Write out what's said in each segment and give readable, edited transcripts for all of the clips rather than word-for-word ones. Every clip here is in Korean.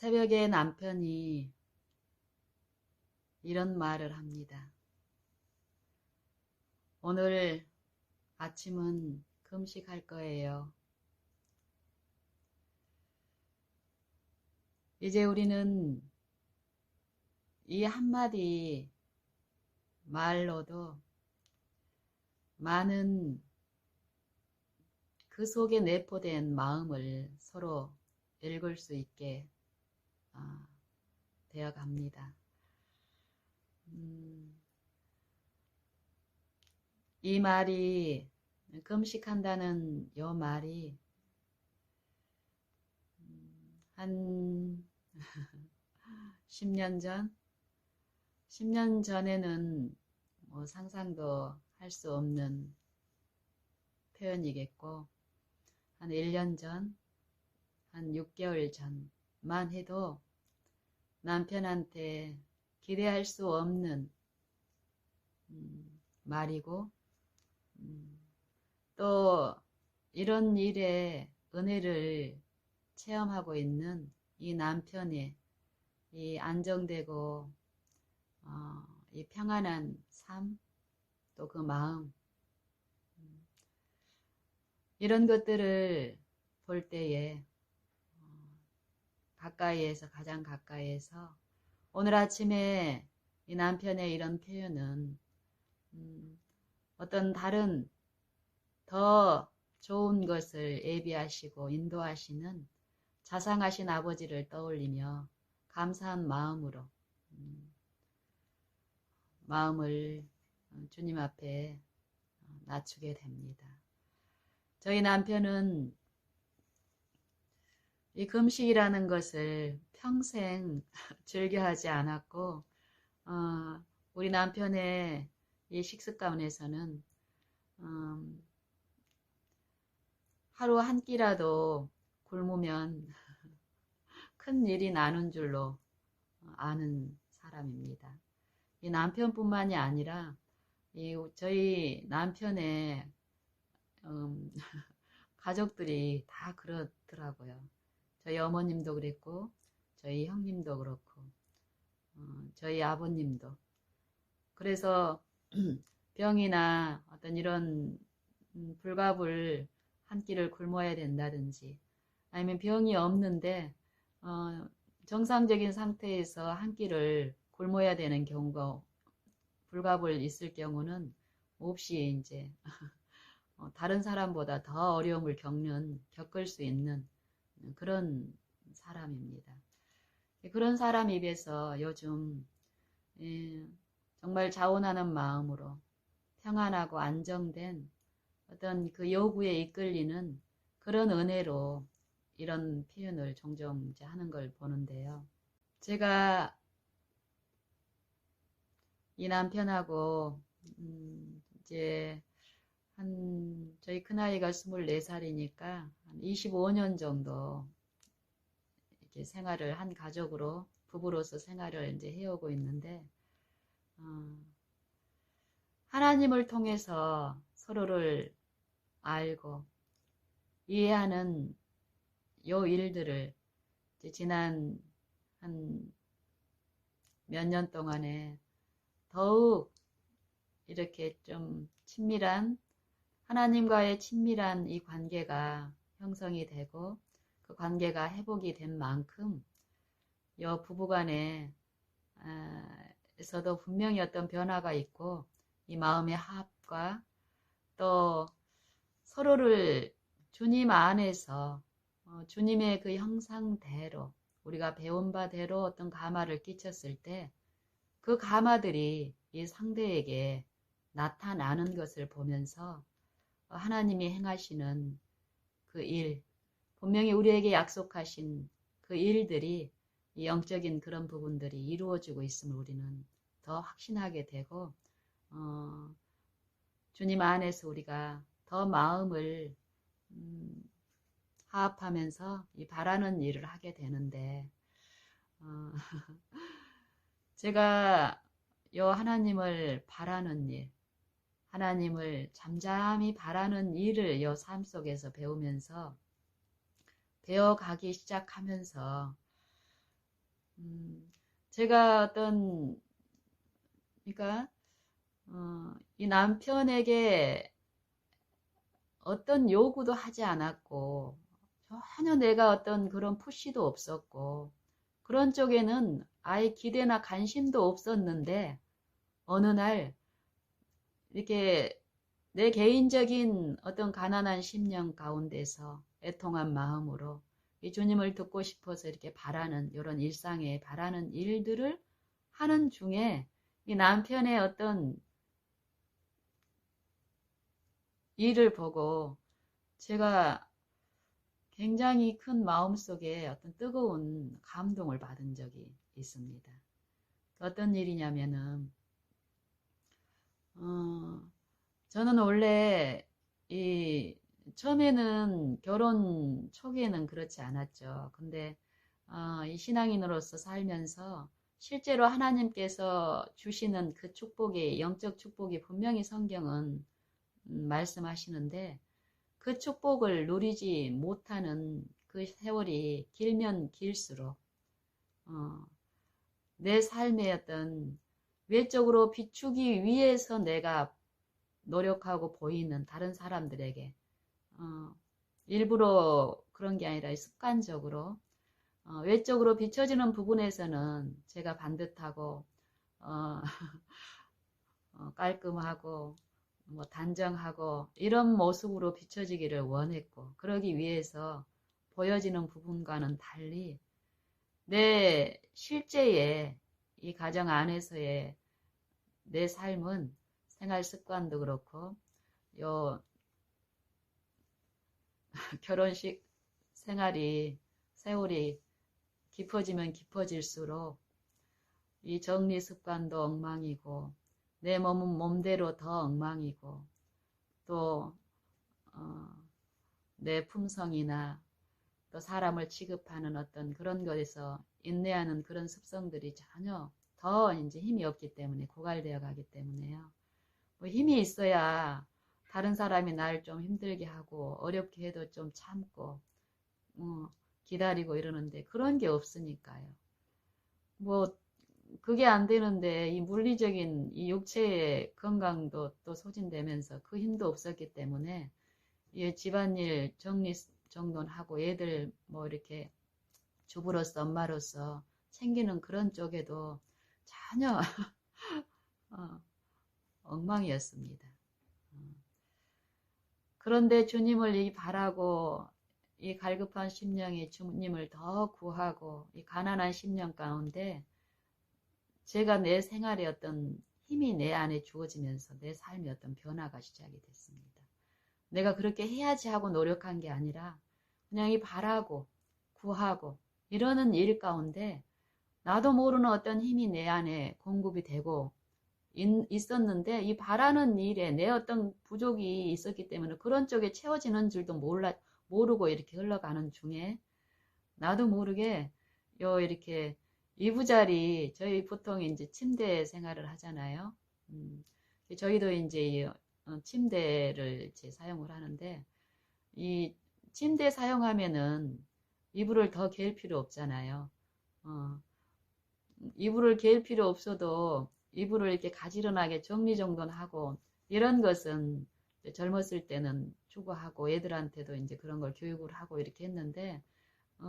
새벽에 남편이 이런 말을 합니다. 오늘 아침은 금식할 거예요. 이제 우리는 이 한마디 말로도 많은 그 속에 내포된 마음을 서로 읽을 수 있게 되어 갑니다. 이 말이, 금식한다는 이 말이 한 10년 전? 10년 전에는 뭐 상상도 할 수 없는 표현이겠고, 한 1년 전, 한 6개월 전만 해도 남편한테 기대할 수 없는 말이고, 또 이런 일에 은혜를 체험하고 있는 이 남편의 이 안정되고 이 평안한 삶, 또 그 마음, 이런 것들을 볼 때에 가까이에서, 가장 가까이에서 오늘 아침에 이 남편의 이런 표현은 어떤 다른 더 좋은 것을 예비하시고 인도하시는 자상하신 아버지를 떠올리며 감사한 마음으로 마음을 주님 앞에 낮추게 됩니다. 저희 남편은 이 금식이라는 것을 평생 즐겨하지 않았고, 우리 남편의 이 식습관에서는 하루 한 끼라도 굶으면 큰 일이 나는 줄로 아는 사람입니다. 이 남편뿐만이 아니라 저희 남편의 가족들이 다 그렇더라고요. 저희 어머님도 그랬고, 저희 형님도 그렇고, 저희 아버님도. 그래서 병이나 어떤 이런 불갑을 한 끼를 굶어야 된다든지, 아니면 병이 없는데 정상적인 상태에서 한 끼를 굶어야 되는 경우가, 불갑을 있을 경우는 몹시 이제 다른 사람보다 더 어려움을 겪을 수 있는 그런 사람입니다. 그런 사람 입에서 요즘 정말 자원하는 마음으로 평안하고 안정된 어떤 그 요구에 이끌리는 그런 은혜로 이런 표현을 종종 이제 하는 걸 보는데요. 제가 이 남편하고 이제 저희 큰아이가 24살이니까 한 25년 정도 이렇게 생활을 한 가족으로, 부부로서 생활을 이제 해오고 있는데, 하나님을 통해서 서로를 알고 이해하는 요 일들을 이제 지난 한 몇 년 동안에 더욱 이렇게 좀 친밀한, 하나님과의 친밀한 이 관계가 형성이 되고 그 관계가 회복이 된 만큼 요 부부간에 에서도 분명히 어떤 변화가 있고, 이 마음의 화합과 또 서로를 주님 안에서 주님의 그 형상대로, 우리가 배운 바대로 어떤 감화를 끼쳤을 때 그 감화들이 이 상대에게 나타나는 것을 보면서 하나님이 행하시는 그 일, 분명히 우리에게 약속하신 그 일들이, 이 영적인 그런 부분들이 이루어지고 있음을 우리는 더 확신하게 되고, 주님 안에서 우리가 더 마음을 화합하면서 이 바라는 일을 하게 되는데, 제가 요 하나님을 바라는 일, 하나님을 잠잠히 바라는 일을 요 삶 속에서 배우면서, 배워가기 시작하면서 제가 그러니까, 이 남편에게 어떤 요구도 하지 않았고, 전혀 내가 어떤 그런 푸시도 없었고, 그런 쪽에는 아예 기대나 관심도 없었는데, 어느 날, 이렇게 내 개인적인 어떤 가난한 심령 가운데서 애통한 마음으로 이 주님을 듣고 싶어서 이렇게 바라는, 이런 일상에 바라는 일들을 하는 중에 이 남편의 어떤 일을 보고 제가 굉장히 큰 마음속에 어떤 뜨거운 감동을 받은 적이 있습니다. 어떤 일이냐면은, 어, 저는 원래 처음에는 결혼 초기에는 그렇지 않았죠. 근데 이 신앙인으로서 살면서 실제로 하나님께서 주시는 그 축복이, 영적 축복이 분명히 성경은 말씀하시는데, 그 축복을 누리지 못하는 그 세월이 길면 길수록 어, 내 삶의 어떤 외적으로 비추기 위해서 내가 노력하고 보이는 다른 사람들에게 일부러 그런 게 아니라 습관적으로 외적으로 비춰지는 부분에서는 제가 반듯하고 어, 깔끔하고 뭐 단정하고 이런 모습으로 비춰지기를 원했고, 그러기 위해서 보여지는 부분과는 달리 내 실제의 이 가정 안에서의 내 삶은 생활 습관도 그렇고 요 결혼식 생활이 세월이 깊어지면 깊어질수록 이 정리 습관도 엉망이고 내 몸은 몸대로 더 엉망이고 또 내 품성이나 또 사람을 취급하는 어떤 그런 것에서 인내하는 그런 습성들이 전혀 더 이제 힘이 없기 때문에 고갈되어 가기 때문에요. 뭐 힘이 있어야 다른 사람이 날 좀 힘들게 하고 어렵게 해도 좀 참고 기다리고 이러는데 그런 게 없으니까요. 뭐 그게 안 되는데 이 물리적인 이 육체의 건강도 또 소진되면서 그 힘도 없었기 때문에 이 집안일 정리 정돈하고 애들 뭐 이렇게 주부로서 엄마로서 챙기는 그런 쪽에도 전혀 어, 엉망이었습니다. 그런데 주님을 이 바라고 이 갈급한 심령이 주님을 더 구하고 이 가난한 심령 가운데 제가 내 생활에 어떤 힘이 내 안에 주어지면서 내 삶에 어떤 변화가 시작이 됐습니다. 내가 그렇게 해야지 하고 노력한 게 아니라 그냥 이 바라고 구하고 이러는 일 가운데 나도 모르는 어떤 힘이 내 안에 공급이 되고 있었는데 이 바라는 일에 내 어떤 부족이 있었기 때문에 그런 쪽에 채워지는 줄도 모르고 이렇게 흘러가는 중에 나도 모르게 이렇게 이부자리 저희 보통 이제 침대 생활을 하잖아요. 저희도 이제 침대를 이제 사용을 하는데 이 침대 사용하면은 이불을 더 개일 필요 없잖아요. 이불을 개일 필요 없어도 이불을 이렇게 가지런하게 정리정돈하고 이런 것은 젊었을 때는 추구하고 애들한테도 이제 그런 걸 교육을 하고 이렇게 했는데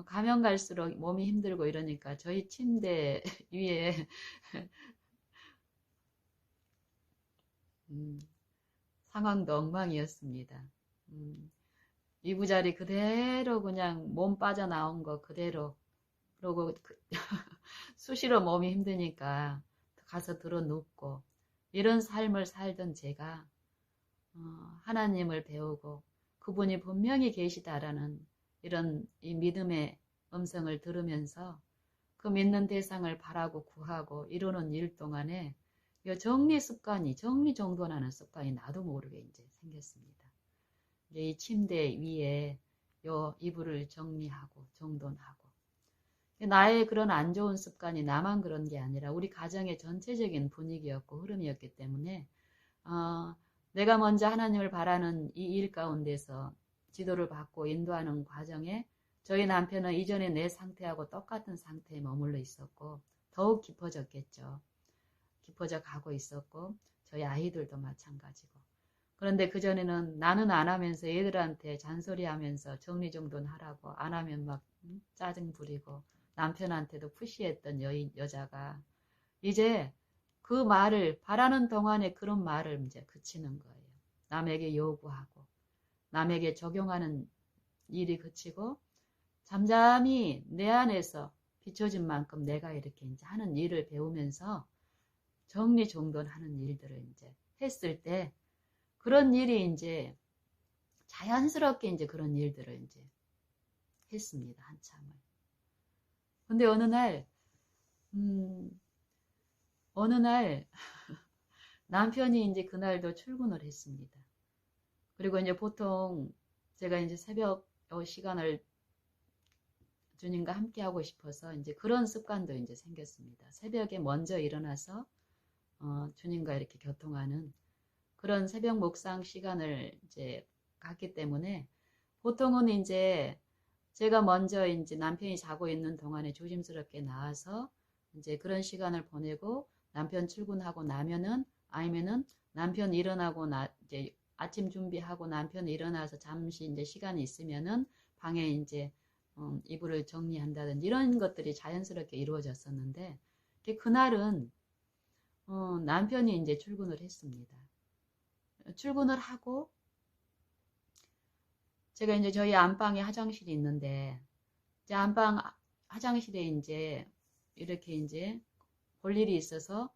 가면 갈수록 몸이 힘들고 이러니까 저희 침대 위에 상황도 엉망이었습니다. 이부자리 그대로 그냥 몸 빠져나온 거 그대로 그러고 수시로 몸이 힘드니까 가서 들어 눕고 이런 삶을 살던 제가 하나님을 배우고 그분이 분명히 계시다라는 이런 이 믿음의 음성을 들으면서 그 믿는 대상을 바라고 구하고 이루는 일 동안에 이 정리 습관이 정리정돈하는 습관이 나도 모르게 이제 생겼습니다. 이제 이 침대 위에 요 이불을 정리하고 정돈하고 나의 그런 안 좋은 습관이 나만 그런 게 아니라 우리 가정의 전체적인 분위기였고 흐름이었기 때문에 내가 먼저 하나님을 바라는 이 일 가운데서 지도를 받고 인도하는 과정에 저희 남편은 이전에 내 상태하고 똑같은 상태에 머물러 있었고 더욱 깊어졌겠죠. 깊어져 가고 있었고 저희 아이들도 마찬가지고. 그런데 그전에는 나는 안 하면서 애들한테 잔소리하면서 정리정돈하라고 안 하면 막 짜증 부리고 남편한테도 푸시했던 여자가 이제 그 말을 바라는 동안에 그런 말을 이제 그치는 거예요. 남에게 요구하고 남에게 적용하는 일이 그치고 잠잠히 내 안에서 비춰진 만큼 내가 이렇게 이제 하는 일을 배우면서 정리정돈하는 일들을 이제 했을 때 그런 일이 이제 자연스럽게 이제 그런 일들을 이제 했습니다. 한참을. 근데 어느 날 남편이 이제 그날도 출근을 했습니다. 그리고 이제 보통 제가 이제 새벽 시간을 주님과 함께 하고 싶어서 이제 그런 습관도 이제 생겼습니다. 새벽에 먼저 일어나서 주님과 이렇게 교통하는 그런 새벽 묵상 시간을 이제 갖기 때문에 보통은 이제 제가 먼저 이제 남편이 자고 있는 동안에 조심스럽게 나와서 이제 그런 시간을 보내고 남편 출근하고 나면은 아니면은 남편 일어나고 이제 아침 준비하고 남편 일어나서 잠시 이제 시간이 있으면은 방에 이제 이불을 정리한다든지 이런 것들이 자연스럽게 이루어졌었는데 그날은 남편이 이제 출근을 했습니다. 출근을 하고 제가 이제 저희 안방에 화장실이 있는데 이제 안방 화장실에 이제 이렇게 이제 볼 일이 있어서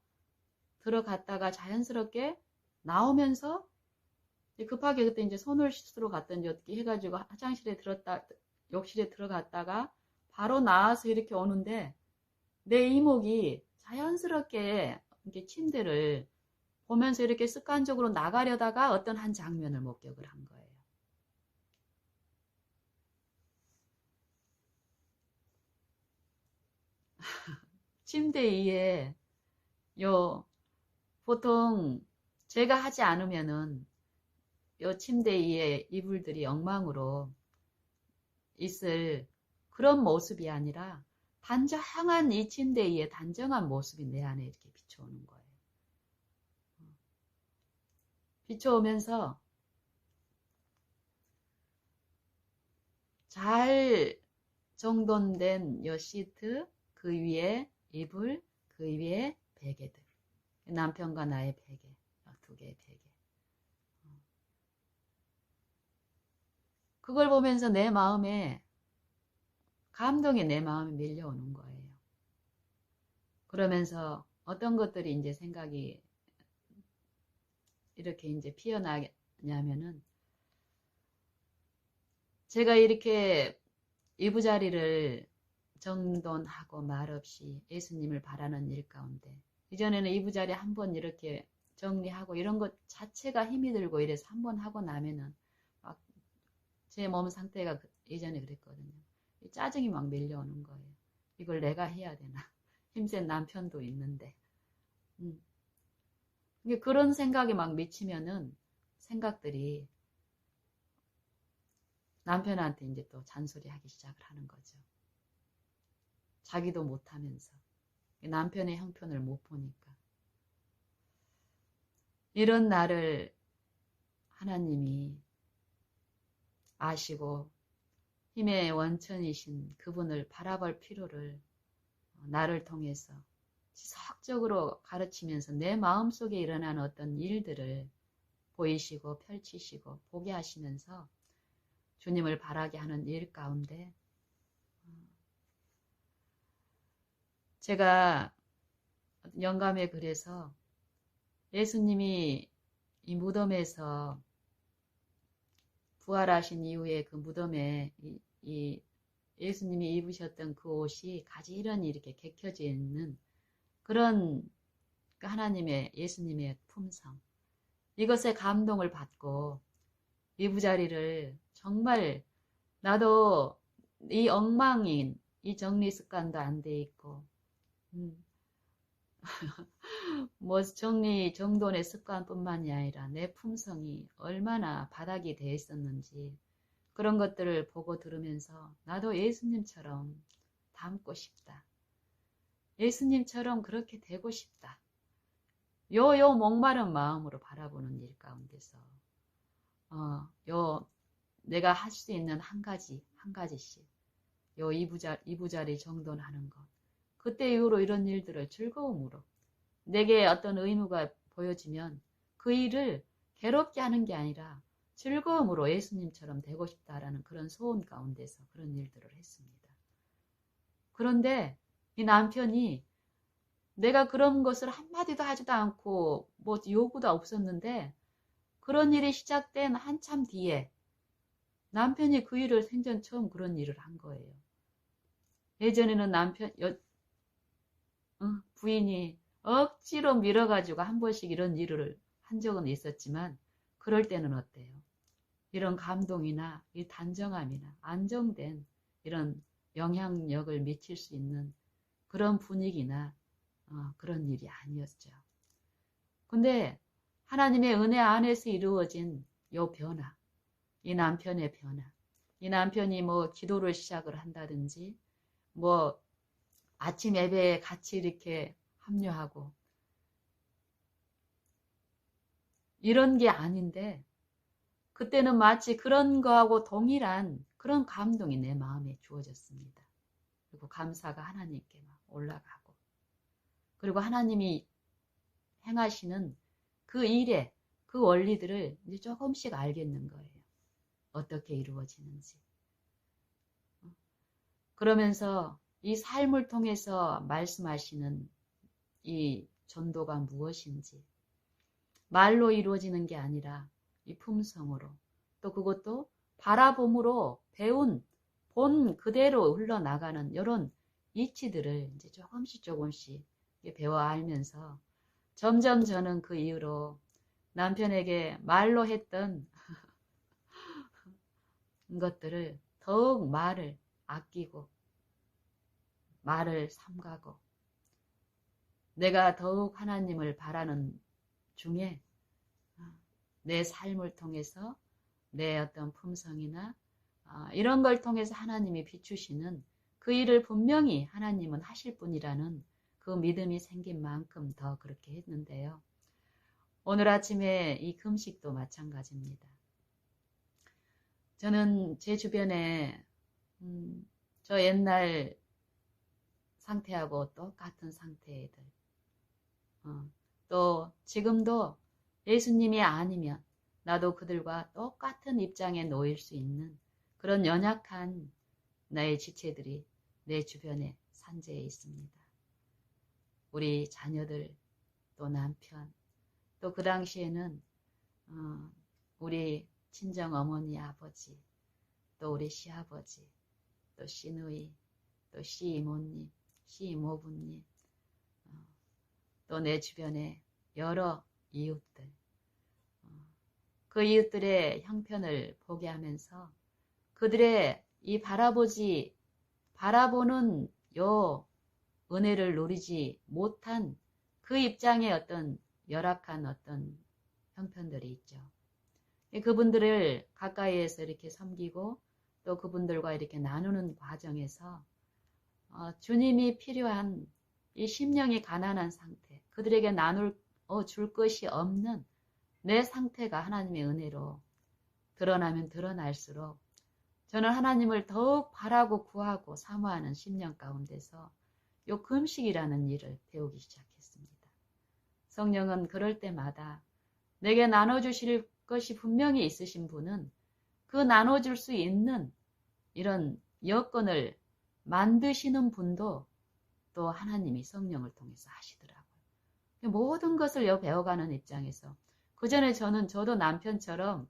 들어갔다가 자연스럽게 나오면서 급하게 그때 이제 손을 씻으러 갔던지 어떻게 해가지고 욕실에 들어갔다가 바로 나와서 이렇게 오는데 내 이목이 자연스럽게 이렇게 침대를 보면서 이렇게 습관적으로 나가려다가 어떤 한 장면을 목격을 한 거예요. 침대 위에 보통 제가 하지 않으면은 침대 위에 이불들이 엉망으로 있을 그런 모습이 아니라 단정한 이 침대 위에 단정한 모습이 내 안에 이렇게 비춰오는 거예요. 비춰오면서 잘 정돈된 요 시트, 그 위에 이불, 그 위에 베개들. 남편과 나의 베개, 두 개의 베개. 그걸 보면서 내 마음에 감동이 내 마음에 밀려오는 거예요. 그러면서 어떤 것들이 이제 생각이 이렇게 이제 피어나냐면은 제가 이렇게 이부자리를 정돈하고 말없이 예수님을 바라는 일 가운데 이전에는 이부자리 한번 이렇게 정리하고 이런 것 자체가 힘이 들고 이래서 한번 하고 나면은 막 제 몸 상태가 예전에 그랬거든요. 짜증이 막 밀려오는 거예요. 이걸 내가 해야 되나? 힘센 남편도 있는데. 그런 생각이 막 미치면은 생각들이 남편한테 이제 또 잔소리하기 시작을 하는 거죠. 자기도 못하면서 남편의 형편을 못 보니까 이런 나를 하나님이 아시고 힘의 원천이신 그분을 바라볼 필요를 나를 통해서 지속적으로 가르치면서 내 마음속에 일어나는 어떤 일들을 보이시고 펼치시고 보게 하시면서 주님을 바라게 하는 일 가운데 제가 영감에 그래서 예수님이 이 무덤에서 부활하신 이후에 그 무덤에 이 예수님이 입으셨던 그 옷이 가지런히 이렇게 개켜져 있는 그런 하나님의 예수님의 품성 이것에 감동을 받고 이부자리를 정말 나도 이 엉망인 이 정리 습관도 안 돼 있고 뭐 정리 정돈의 습관뿐만이 아니라 내 품성이 얼마나 바닥이 돼 있었는지 그런 것들을 보고 들으면서 나도 예수님처럼 닮고 싶다. 예수님처럼 그렇게 되고 싶다. 요 목마른 마음으로 바라보는 일 가운데서 내가 할 수 있는 한 가지씩 이부자리 정돈하는 것. 그때 이후로 이런 일들을 즐거움으로 내게 어떤 의무가 보여지면 그 일을 괴롭게 하는 게 아니라 즐거움으로 예수님처럼 되고 싶다라는 그런 소원 가운데서 그런 일들을 했습니다. 그런데 이 남편이 내가 그런 것을 한마디도 하지도 않고 뭐 요구도 없었는데 그런 일이 시작된 한참 뒤에 남편이 그 일을 생전 처음 그런 일을 한 거예요. 예전에는 부인이 억지로 밀어가지고 한 번씩 이런 일을 한 적은 있었지만 그럴 때는 어때요? 이런 감동이나 이 단정함이나 안정된 이런 영향력을 미칠 수 있는 그런 분위기나 그런 일이 아니었죠. 근데 하나님의 은혜 안에서 이루어진 요 변화, 이 남편의 변화, 이 남편이 뭐 기도를 시작을 한다든지 뭐 아침 예배에 같이 이렇게 합류하고 이런 게 아닌데 그때는 마치 그런 거하고 동일한 그런 감동이 내 마음에 주어졌습니다. 그리고 감사가 하나님께 막 올라가고 그리고 하나님이 행하시는 그 일의 그 원리들을 이제 조금씩 알겠는 거예요. 어떻게 이루어지는지. 그러면서 이 삶을 통해서 말씀하시는 이 전도가 무엇인지 말로 이루어지는 게 아니라 이 품성으로 또 그것도 바라봄으로 배운 본 그대로 흘러나가는 이런 이치들을 이제 조금씩 배워 알면서 점점 저는 그 이후로 남편에게 말로 했던 것들을 더욱 말을 아끼고 말을 삼가고 내가 더욱 하나님을 바라는 중에 내 삶을 통해서 내 어떤 품성이나 이런 걸 통해서 하나님이 비추시는 그 일을 분명히 하나님은 하실 분이라는 그 믿음이 생긴 만큼 더 그렇게 했는데요. 오늘 아침에 이 금식도 마찬가지입니다. 저는 제 주변에 저 옛날 상태하고 똑같은 상태들 또 지금도 예수님이 아니면 나도 그들과 똑같은 입장에 놓일 수 있는 그런 연약한 나의 지체들이 내 주변에 산재해 있습니다. 우리 자녀들, 또 남편, 또 그 당시에는 우리 친정 어머니, 아버지, 또 우리 시아버지, 또 시누이, 또 시이모님, 시이모부님, 또 내 주변에 여러 이웃들, 그 이웃들의 형편을 보게 하면서 그들의 이 바라보는 요 은혜를 누리지 못한 그 입장의 어떤 열악한 어떤 형편들이 있죠. 그분들을 가까이에서 이렇게 섬기고 또 그분들과 이렇게 나누는 과정에서 주님이 필요한 이 심령이 가난한 상태, 그들에게 줄 것이 없는 내 상태가 하나님의 은혜로 드러나면 드러날수록 저는 하나님을 더욱 바라고 구하고 사모하는 심령 가운데서 요 금식이라는 일을 배우기 시작했습니다. 성령은 그럴 때마다 내게 나눠주실 것이 분명히 있으신 분은 그 나눠줄 수 있는 이런 여건을 만드시는 분도 또 하나님이 성령을 통해서 하시더라고요. 모든 것을 배워가는 입장에서 그 전에 저도 남편처럼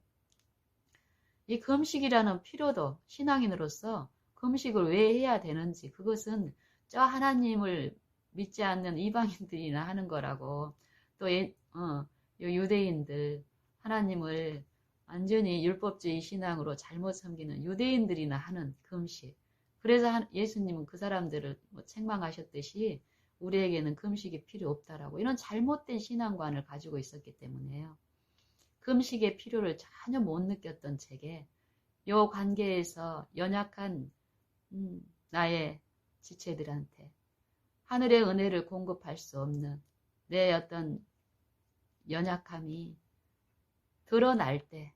이 금식이라는 필요도 신앙인으로서 금식을 왜 해야 되는지 그것은 저 하나님을 믿지 않는 이방인들이나 하는 거라고 또 유대인들 하나님을 완전히 율법주의 신앙으로 잘못 섬기는 유대인들이나 하는 금식. 그래서 예수님은 그 사람들을 책망하셨듯이 우리에게는 금식이 필요 없다라고 이런 잘못된 신앙관을 가지고 있었기 때문에요. 금식의 필요를 전혀 못 느꼈던 제게 요 관계에서 연약한 나의 지체들한테 하늘의 은혜를 공급할 수 없는 내 어떤 연약함이 드러날 때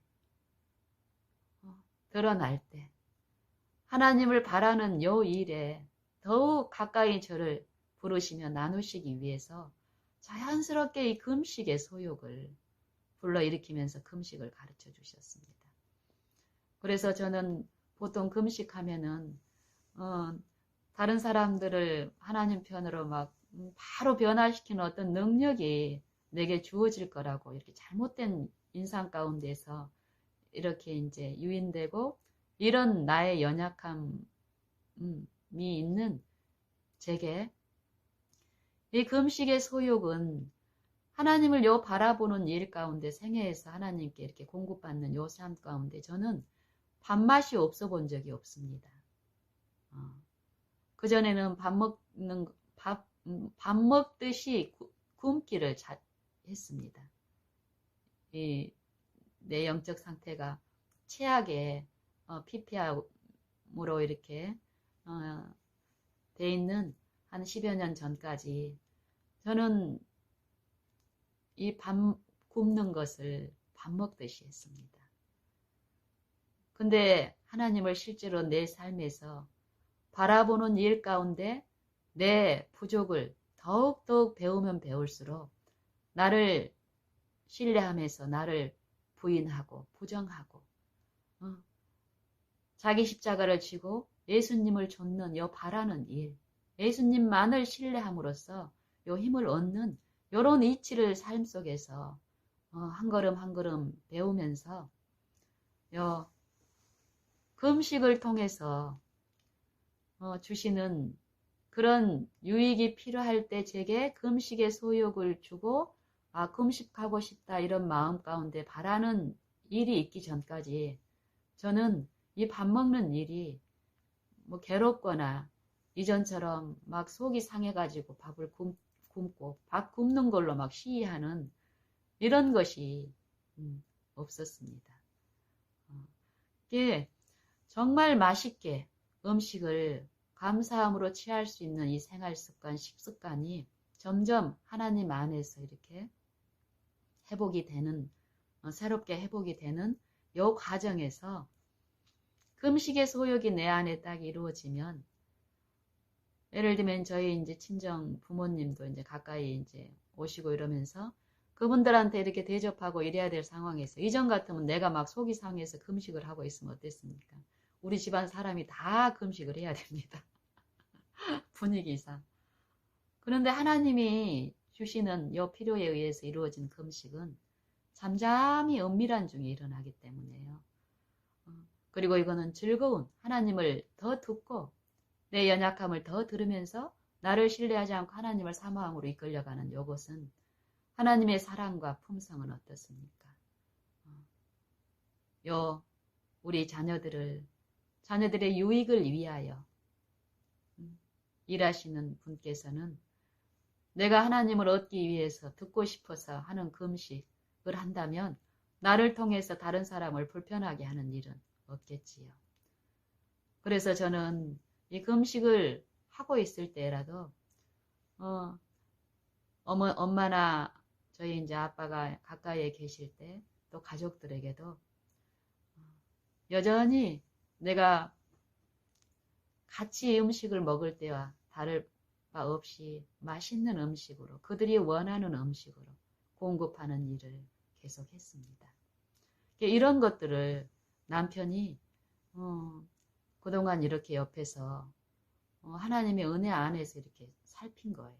하나님을 바라는 요 일에 더욱 가까이 저를 부르시며 나누시기 위해서 자연스럽게 이 금식의 소욕을 불러일으키면서 금식을 가르쳐 주셨습니다. 그래서 저는 보통 금식하면은 다른 사람들을 하나님 편으로 막 바로 변화시키는 어떤 능력이 내게 주어질 거라고 이렇게 잘못된 인상 가운데서 이렇게 이제 유인되고 이런 나의 연약함이 있는 제게 이 금식의 소욕은 하나님을 요 바라보는 일 가운데 생애에서 하나님께 이렇게 공급받는 요 삶 가운데 저는 밥맛이 없어 본 적이 없습니다. 그전에는 밥 먹듯이 굶기를 했습니다. 내 영적 상태가 최악의 피폐함으로 이렇게 돼 있는 한 10여 년 전까지 저는 이 밥 굶는 것을 밥 먹듯이 했습니다. 근데 하나님을 실제로 내 삶에서 바라보는 일 가운데 내 부족을 더욱더욱 배우면 배울수록 나를 신뢰하면서 나를 부인하고 부정하고 자기 십자가를 지고 예수님을 좇는 요 바라는 일, 예수님만을 신뢰함으로써 요 힘을 얻는 요런 이치를 삶 속에서 한 걸음 한 걸음 배우면서 요 금식을 통해서 주시는 그런 유익이 필요할 때 제게 금식의 소욕을 주고 금식하고 싶다 이런 마음 가운데 바라는 일이 있기 전까지 저는 이 밥 먹는 일이 뭐 괴롭거나 이전처럼 막 속이 상해가지고 밥을 굶고 밥 굶는 걸로 막 시위하는 이런 것이 없었습니다. 이게 정말 맛있게 음식을 감사함으로 취할 수 있는 이 생활 습관, 식습관이 점점 하나님 안에서 이렇게 회복이 되는, 새롭게 회복이 되는 요 과정에서 금식의 소욕이 내 안에 딱 이루어지면, 예를 들면 저희 이제 친정 부모님도 이제 가까이 이제 오시고 이러면서 그분들한테 이렇게 대접하고 이래야 될 상황에서 이전 같으면 내가 막 속이 상해서 금식을 하고 있으면 어땠습니까? 우리 집안 사람이 다 금식을 해야 됩니다. 분위기상. 그런데 하나님이 주시는 요 필요에 의해서 이루어진 금식은 잠잠히 은밀한 중에 일어나기 때문에요. 그리고 이거는 즐거운 하나님을 더 듣고 내 연약함을 더 들으면서 나를 신뢰하지 않고 하나님을 사모함으로 이끌려가는 요것은 하나님의 사랑과 품성은 어떻습니까? 우리 자녀들의 유익을 위하여 일하시는 분께서는 내가 하나님을 얻기 위해서 듣고 싶어서 하는 금식을 한다면 나를 통해서 다른 사람을 불편하게 하는 일은 없겠지요. 그래서 저는 이 금식을 하고 있을 때라도 엄마나 저희 이제 아빠가 가까이에 계실 때 또 가족들에게도 여전히 내가 같이 음식을 먹을 때와 다를 바 없이 맛있는 음식으로 그들이 원하는 음식으로 공급하는 일을 계속했습니다. 이런 것들을 남편이 그동안 이렇게 옆에서 하나님의 은혜 안에서 이렇게 살핀 거예요.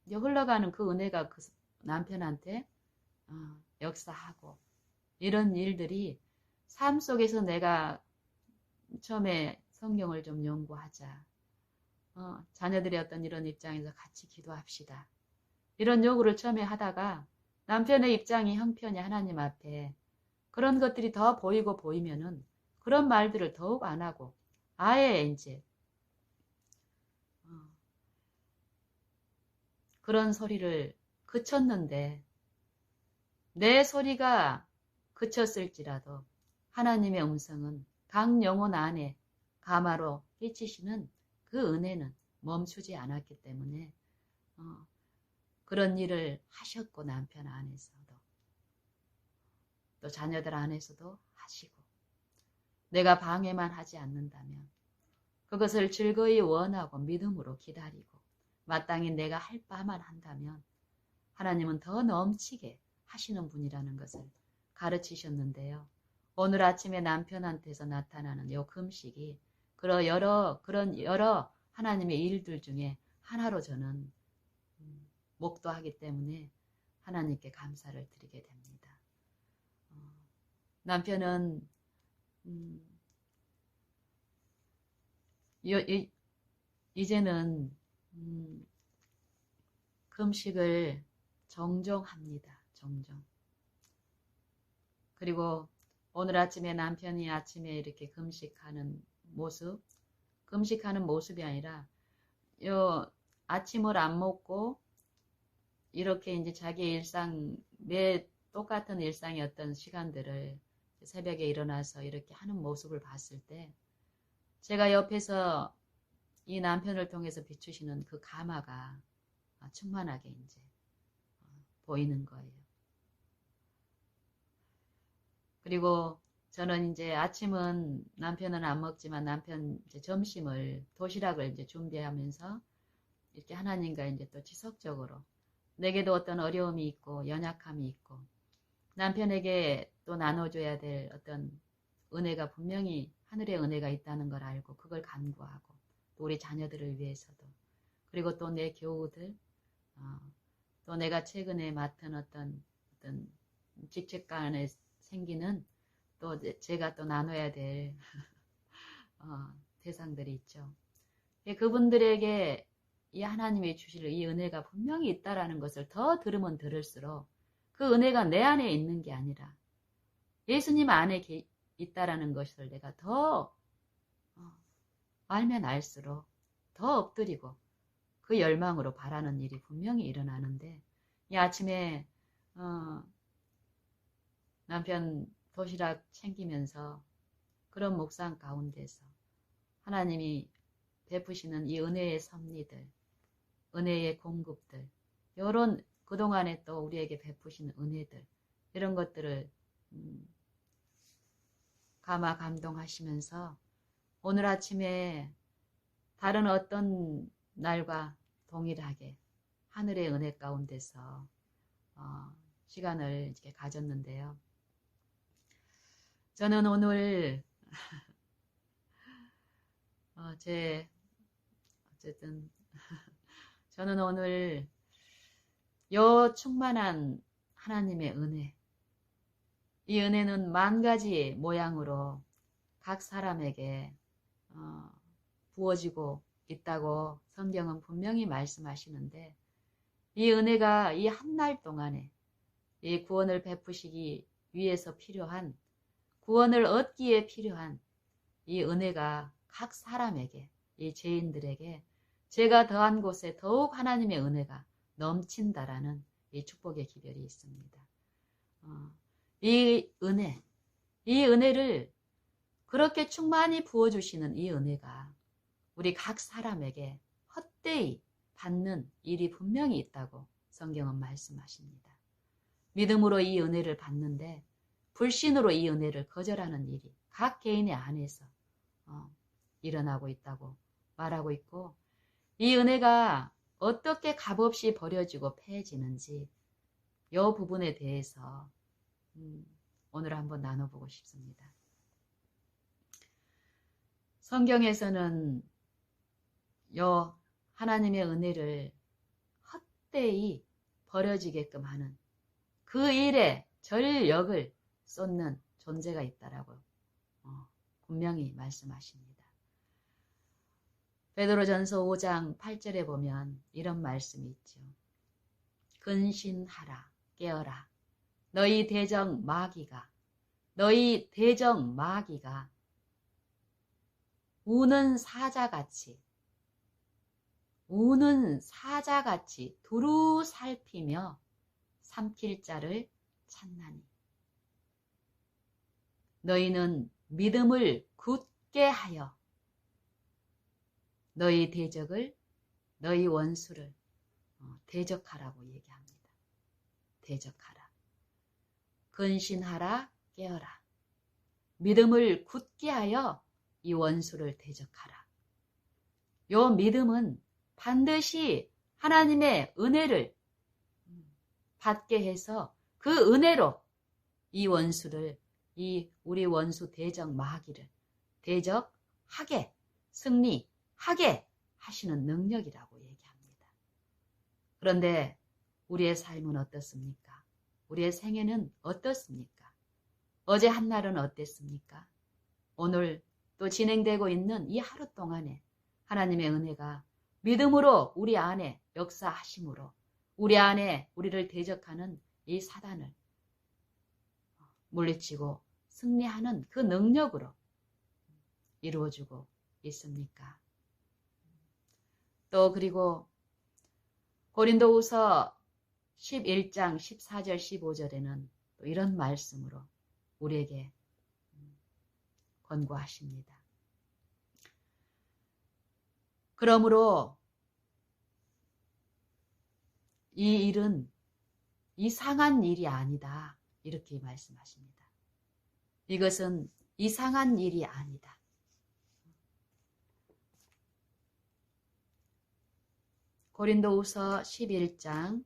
이제 흘러가는 그 은혜가 그 남편한테 역사하고 이런 일들이 삶 속에서 내가 처음에 성경을 좀 연구하자. 자녀들의 어떤 이런 입장에서 같이 기도합시다. 이런 요구를 처음에 하다가 남편의 입장이 형편이 하나님 앞에 그런 것들이 더 보이고 보이면은 그런 말들을 더욱 안 하고 아예 이제 그런 소리를 그쳤는데 내 소리가 그쳤을지라도 하나님의 음성은 각 영혼 안에 가마로 끼치시는 그 은혜는 멈추지 않았기 때문에 그런 일을 하셨고, 남편 안에서도 또 자녀들 안에서도 하시고, 내가 방해만 하지 않는다면, 그것을 즐거이 원하고 믿음으로 기다리고 마땅히 내가 할 바만 한다면 하나님은 더 넘치게 하시는 분이라는 것을 가르치셨는데요. 오늘 아침에 남편한테서 나타나는 요 금식이 그런 여러 하나님의 일들 중에 하나로 저는 목도하기 때문에 하나님께 감사를 드리게 됩니다. 남편은 이제는 금식을 종종 합니다. 종종. 그리고 오늘 아침에 남편이 아침에 이렇게 금식하는 모습이 아니라 아침을 안 먹고 이렇게 이제 자기 일상, 매 똑같은 일상의 어떤 시간들을 새벽에 일어나서 이렇게 하는 모습을 봤을 때 제가 옆에서 이 남편을 통해서 비추시는 그 가마가 충만하게 이제 보이는 거예요. 그리고 저는 이제 아침은 남편은 안 먹지만 남편 이제 점심을 도시락을 이제 준비하면서 이렇게 하나님과 이제 또 지속적으로 내게도 어떤 어려움이 있고 연약함이 있고 남편에게 또 나눠줘야 될 어떤 은혜가 분명히 하늘의 은혜가 있다는 걸 알고 그걸 간구하고 또 우리 자녀들을 위해서도 그리고 또 내 교우들 또 내가 최근에 맡은 어떤 직책 간에 생기는 또 제가 또 나눠야 될 대상들이 있죠. 그분들에게 이 하나님이 주실 이 은혜가 분명히 있다라는 것을 더 들으면 들을수록 그 은혜가 내 안에 있는 게 아니라 예수님 안에 있다라는 것을 내가 더 알면 알수록 더 엎드리고 그 열망으로 바라는 일이 분명히 일어나는데 이 아침에 남편 도시락 챙기면서 그런 묵상 가운데서 하나님이 베푸시는 이 은혜의 섭리들, 은혜의 공급들, 이런 그동안에 또 우리에게 베푸시는 은혜들 이런 것들을 감화 감동하시면서 오늘 아침에 다른 어떤 날과 동일하게 하늘의 은혜 가운데서 시간을 이렇게 가졌는데요. 저는 오늘 어쨌든 저는 오늘 요 충만한 하나님의 은혜, 이 은혜는 만 가지 모양으로 각 사람에게 부어지고 있다고 성경은 분명히 말씀하시는데 이 은혜가 이 한 날 동안에 이 구원을 베푸시기 위해서 필요한 구원을 얻기에 필요한 이 은혜가 각 사람에게 이 죄인들에게 죄가 더한 곳에 더욱 하나님의 은혜가 넘친다라는 이 축복의 기별이 있습니다. 이 은혜를 그렇게 충만히 부어주시는 이 은혜가 우리 각 사람에게 헛되이 받는 일이 분명히 있다고 성경은 말씀하십니다. 믿음으로 이 은혜를 받는데 불신으로 이 은혜를 거절하는 일이 각 개인의 안에서 일어나고 있다고 말하고 있고 이 은혜가 어떻게 값없이 버려지고 패해지는지 이 부분에 대해서 오늘 한번 나눠보고 싶습니다. 성경에서는 요 하나님의 은혜를 헛되이 버려지게끔 하는 그 일에 전력을 쏟는 존재가 있다라고 분명히 말씀하십니다. 베드로전서 5장 8절에 보면 이런 말씀이 있죠. 근신하라 깨어라 너희 대적 마귀가 우는 사자같이 두루 살피며 삼킬 자를 찾나니 너희는 믿음을 굳게 하여 너희 대적을, 너희 원수를 대적하라고 얘기합니다. 대적하라. 근신하라, 깨어라. 믿음을 굳게 하여 이 원수를 대적하라. 요 믿음은 반드시 하나님의 은혜를 받게 해서 그 은혜로 이 원수를, 이 우리 원수 대적 마귀를 대적하게, 승리하게 하시는 능력이라고 얘기합니다. 그런데 우리의 삶은 어떻습니까? 우리의 생애는 어떻습니까? 어제 한 날은 어땠습니까? 오늘 또 진행되고 있는 이 하루 동안에 하나님의 은혜가 믿음으로 우리 안에 역사하심으로 우리 안에 우리를 대적하는 이 사단을 물리치고 승리하는 그 능력으로 이루어지고 있습니까? 또 그리고 고린도후서 11장 14절 15절에는 또 이런 말씀으로 우리에게 권고하십니다. 그러므로 이 일은 이상한 일이 아니다. 이렇게 말씀하십니다. 이것은 이상한 일이 아니다. 고린도후서 11장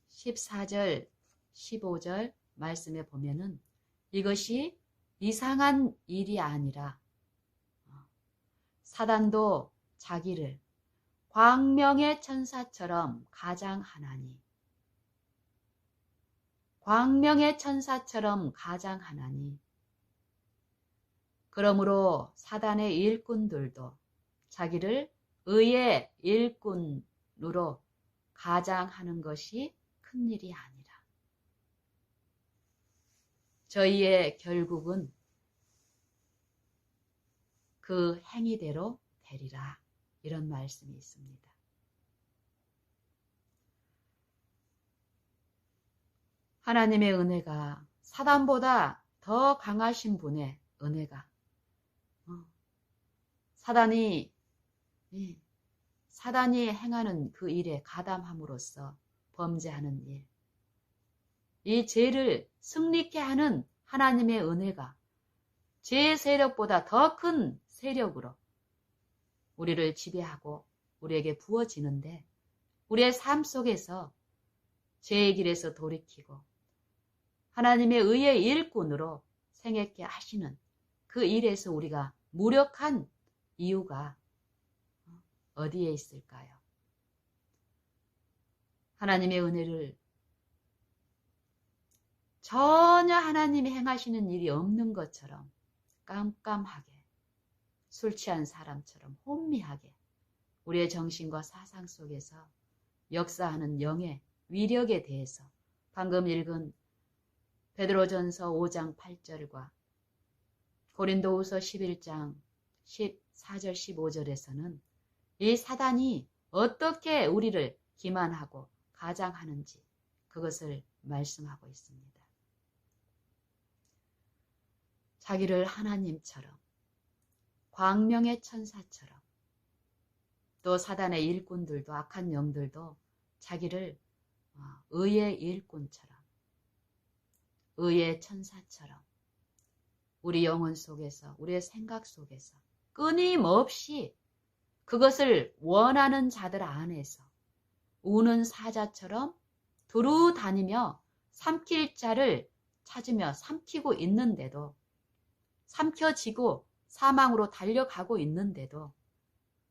14절 15절 말씀에 보면은 이것이 이상한 일이 아니라 사단도 자기를 광명의 천사처럼 가장하나니, 광명의 천사처럼 가장하나니, 그러므로 사단의 일꾼들도 자기를 의의 일꾼으로 가장하는 것이 큰일이 아니라 저희의 결국은 그 행위대로 되리라. 이런 말씀이 있습니다. 하나님의 은혜가 사단보다 더 강하신 분의 은혜가 사단이 행하는 그 일에 가담함으로써 범죄하는 일, 이 죄를 승리케 하는 하나님의 은혜가 죄의 세력보다 더 큰 세력으로 우리를 지배하고 우리에게 부어지는데 우리의 삶 속에서 죄의 길에서 돌이키고 하나님의 의의 일꾼으로 생애케 하시는 그 일에서 우리가 무력한 이유가 어디에 있을까요? 하나님의 은혜를 전혀 하나님이 행하시는 일이 없는 것처럼 깜깜하게 술 취한 사람처럼 혼미하게 우리의 정신과 사상 속에서 역사하는 영의 위력에 대해서 방금 읽은 베드로전서 5장 8절과 고린도후서 11장 14절 15절에서는 이 사단이 어떻게 우리를 기만하고 가장하는지 그것을 말씀하고 있습니다. 자기를 하나님처럼 광명의 천사처럼 또 사단의 일꾼들도 악한 영들도 자기를 의의 일꾼처럼 의의 천사처럼 우리 영혼 속에서 우리의 생각 속에서 끊임없이 그것을 원하는 자들 안에서 우는 사자처럼 두루 다니며 삼킬 자를 찾으며 삼키고 있는데도 삼켜지고 사망으로 달려가고 있는데도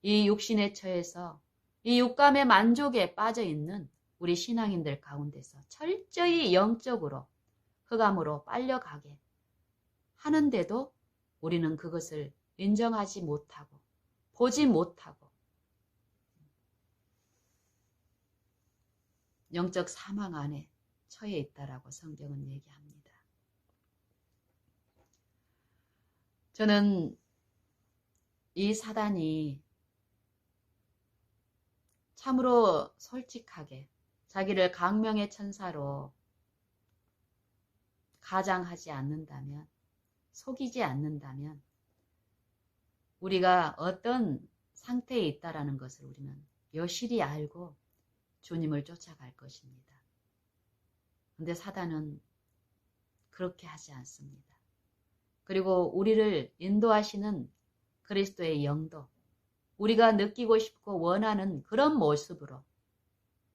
이 육신의 처에서 이 육감의 만족에 빠져 있는 우리 신앙인들 가운데서 철저히 영적으로 흑암으로 빨려가게 하는데도 우리는 그것을 인정하지 못하고 보지 못하고 영적 사망 안에 처해 있다라고 성경은 얘기합니다. 저는 이 사단이 참으로 솔직하게 자기를 광명의 천사로 가장하지 않는다면 속이지 않는다면 우리가 어떤 상태에 있다라는 것을 우리는 여실히 알고 주님을 쫓아갈 것입니다. 근데 사단은 그렇게 하지 않습니다. 그리고 우리를 인도하시는 그리스도의 영도, 우리가 느끼고 싶고 원하는 그런 모습으로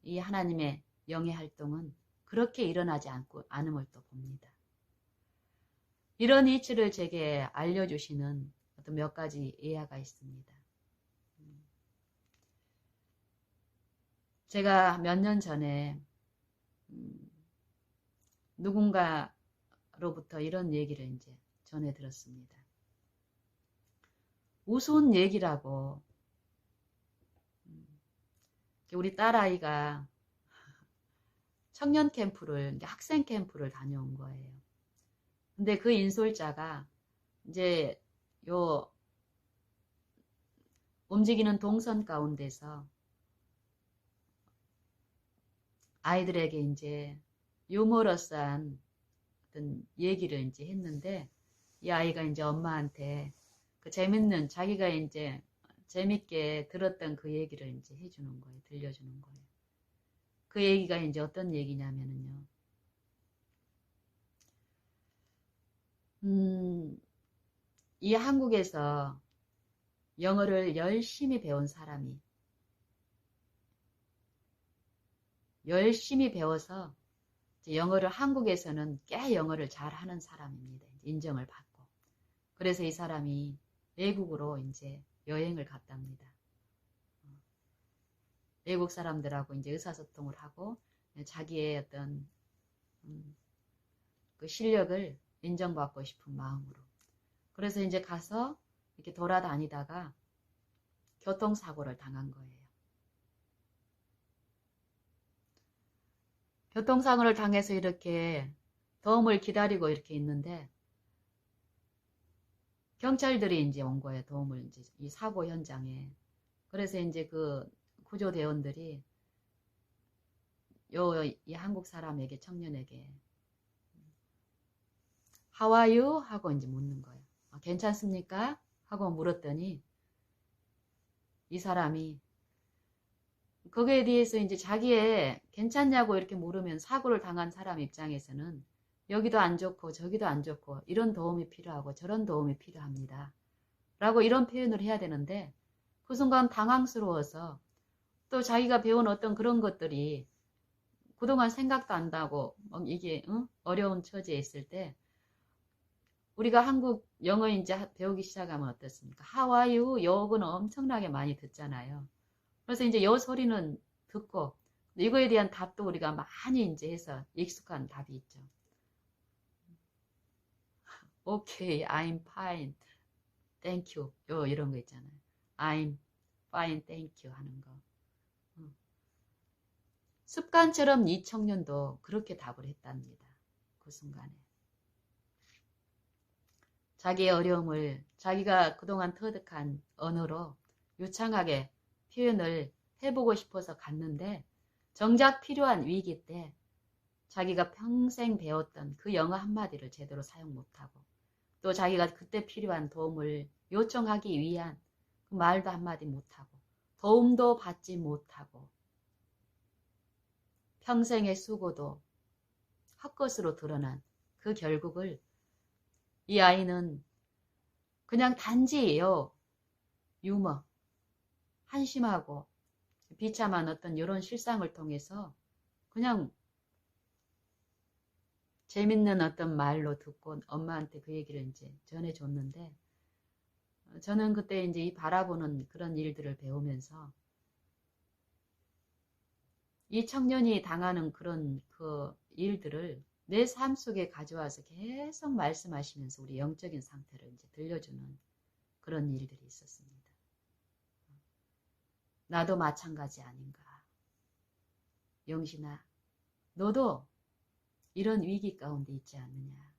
이 하나님의 영의 활동은 그렇게 일어나지 않음을 또 봅니다. 이런 이치를 제게 알려주시는 어떤 몇 가지 예화가 있습니다. 제가 몇 년 전에 누군가로부터 이런 얘기를 이제 전해 들었습니다. 우스운 얘기라고 우리 딸아이가 청년 캠프를, 학생 캠프를 다녀온 거예요. 근데 그 인솔자가 이제 요 움직이는 동선 가운데서 아이들에게 이제 유머러스한 어떤 얘기를 이제 했는데 이 아이가 이제 엄마한테 그 재밌는 자기가 이제 재밌게 들었던 그 얘기를 이제 해주는 거예요. 들려주는 거예요. 그 얘기가 이제 어떤 얘기냐면은요. 이 한국에서 영어를 열심히 배운 사람이 열심히 배워서 영어를 한국에서는 꽤 영어를 잘하는 사람입니다. 인정을 받고. 그래서 이 사람이 외국으로 이제 여행을 갔답니다. 외국 사람들하고 이제 의사소통을 하고 자기의 어떤 그 실력을 인정받고 싶은 마음으로. 그래서 이제 가서 이렇게 돌아다니다가 교통사고를 당한 거예요. 교통사고를 당해서 이렇게 도움을 기다리고 이렇게 있는데 경찰들이 이제 온 거예요. 도움을 이제 이 사고 현장에. 그래서 이제 그 구조대원들이 이 한국 사람에게 청년에게 How are you? 하고 이제 묻는 거예요. 괜찮습니까? 하고 물었더니 이 사람이 거기에 대해서 이제 자기의 괜찮냐고 이렇게 물으면 사고를 당한 사람 입장에서는 여기도 안 좋고 저기도 안 좋고 이런 도움이 필요하고 저런 도움이 필요합니다. 라고 이런 표현을 해야 되는데 그 순간 당황스러워서 또 자기가 배운 어떤 그런 것들이 그동안 생각도 안 나고 이게 어려운 처지에 있을 때 우리가 한국 영어 이제 배우기 시작하면 어떻습니까? How are you? 요거는 엄청나게 많이 듣잖아요. 그래서 이제 요 소리는 듣고 이거에 대한 답도 우리가 많이 이제 해서 익숙한 답이 있죠. Okay, I'm fine. Thank you. 이런 거 있잖아요. I'm fine, thank you 하는 거. 습관처럼 이 청년도 그렇게 답을 했답니다. 그 순간에. 자기의 어려움을 자기가 그동안 터득한 언어로 유창하게 표현을 해보고 싶어서 갔는데 정작 필요한 위기 때 자기가 평생 배웠던 그 영어 한마디를 제대로 사용 못하고 또 자기가 그때 필요한 도움을 요청하기 위한 그 말도 한마디 못하고 도움도 받지 못하고 평생의 수고도 헛것으로 드러난 그 결국을 이 아이는 그냥 단지 유머, 한심하고 비참한 어떤 이런 실상을 통해서 그냥 재밌는 어떤 말로 듣고 엄마한테 그 얘기를 이제 전해줬는데 저는 그때 이제 이 바라보는 그런 일들을 배우면서 이 청년이 당하는 그런 그 일들을 내 삶 속에 가져와서 계속 말씀하시면서 우리 영적인 상태를 이제 들려주는 그런 일들이 있었습니다. 나도 마찬가지 아닌가. 영신아, 너도 이런 위기 가운데 있지 않느냐.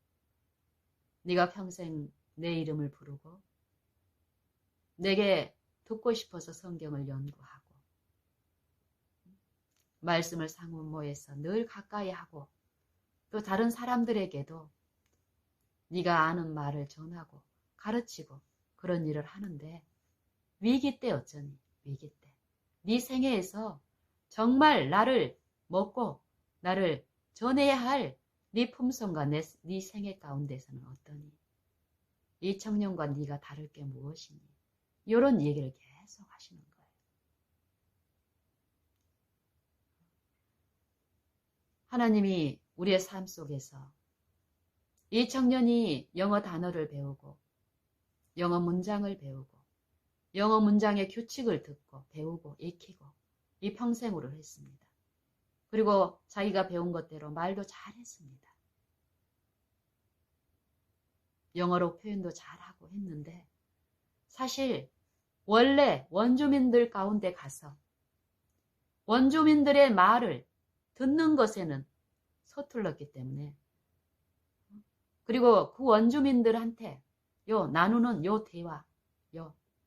네가 평생 내 이름을 부르고 내게 듣고 싶어서 성경을 연구하고 말씀을 상부모에서 늘 가까이 하고 또 다른 사람들에게도 네가 아는 말을 전하고 가르치고 그런 일을 하는데 위기 때 어쩌니? 위기 때. 네 생애에서 정말 나를 먹고 나를 전해야 할 네 품성과 네 생애 가운데서는 어떠니? 이 청년과 네가 다를 게 무엇이니? 이런 얘기를 계속 하시는 거예요. 하나님이 우리의 삶 속에서 이 청년이 영어 단어를 배우고 영어 문장을 배우고 영어 문장의 규칙을 듣고 배우고 익히고 이 평생으로 했습니다. 그리고 자기가 배운 것대로 말도 잘했습니다. 영어로 표현도 잘하고 했는데 사실 원래 원주민들 가운데 가서 원주민들의 말을 듣는 것에는 서툴렀기 때문에 그리고 그 원주민들한테 나누는 대화,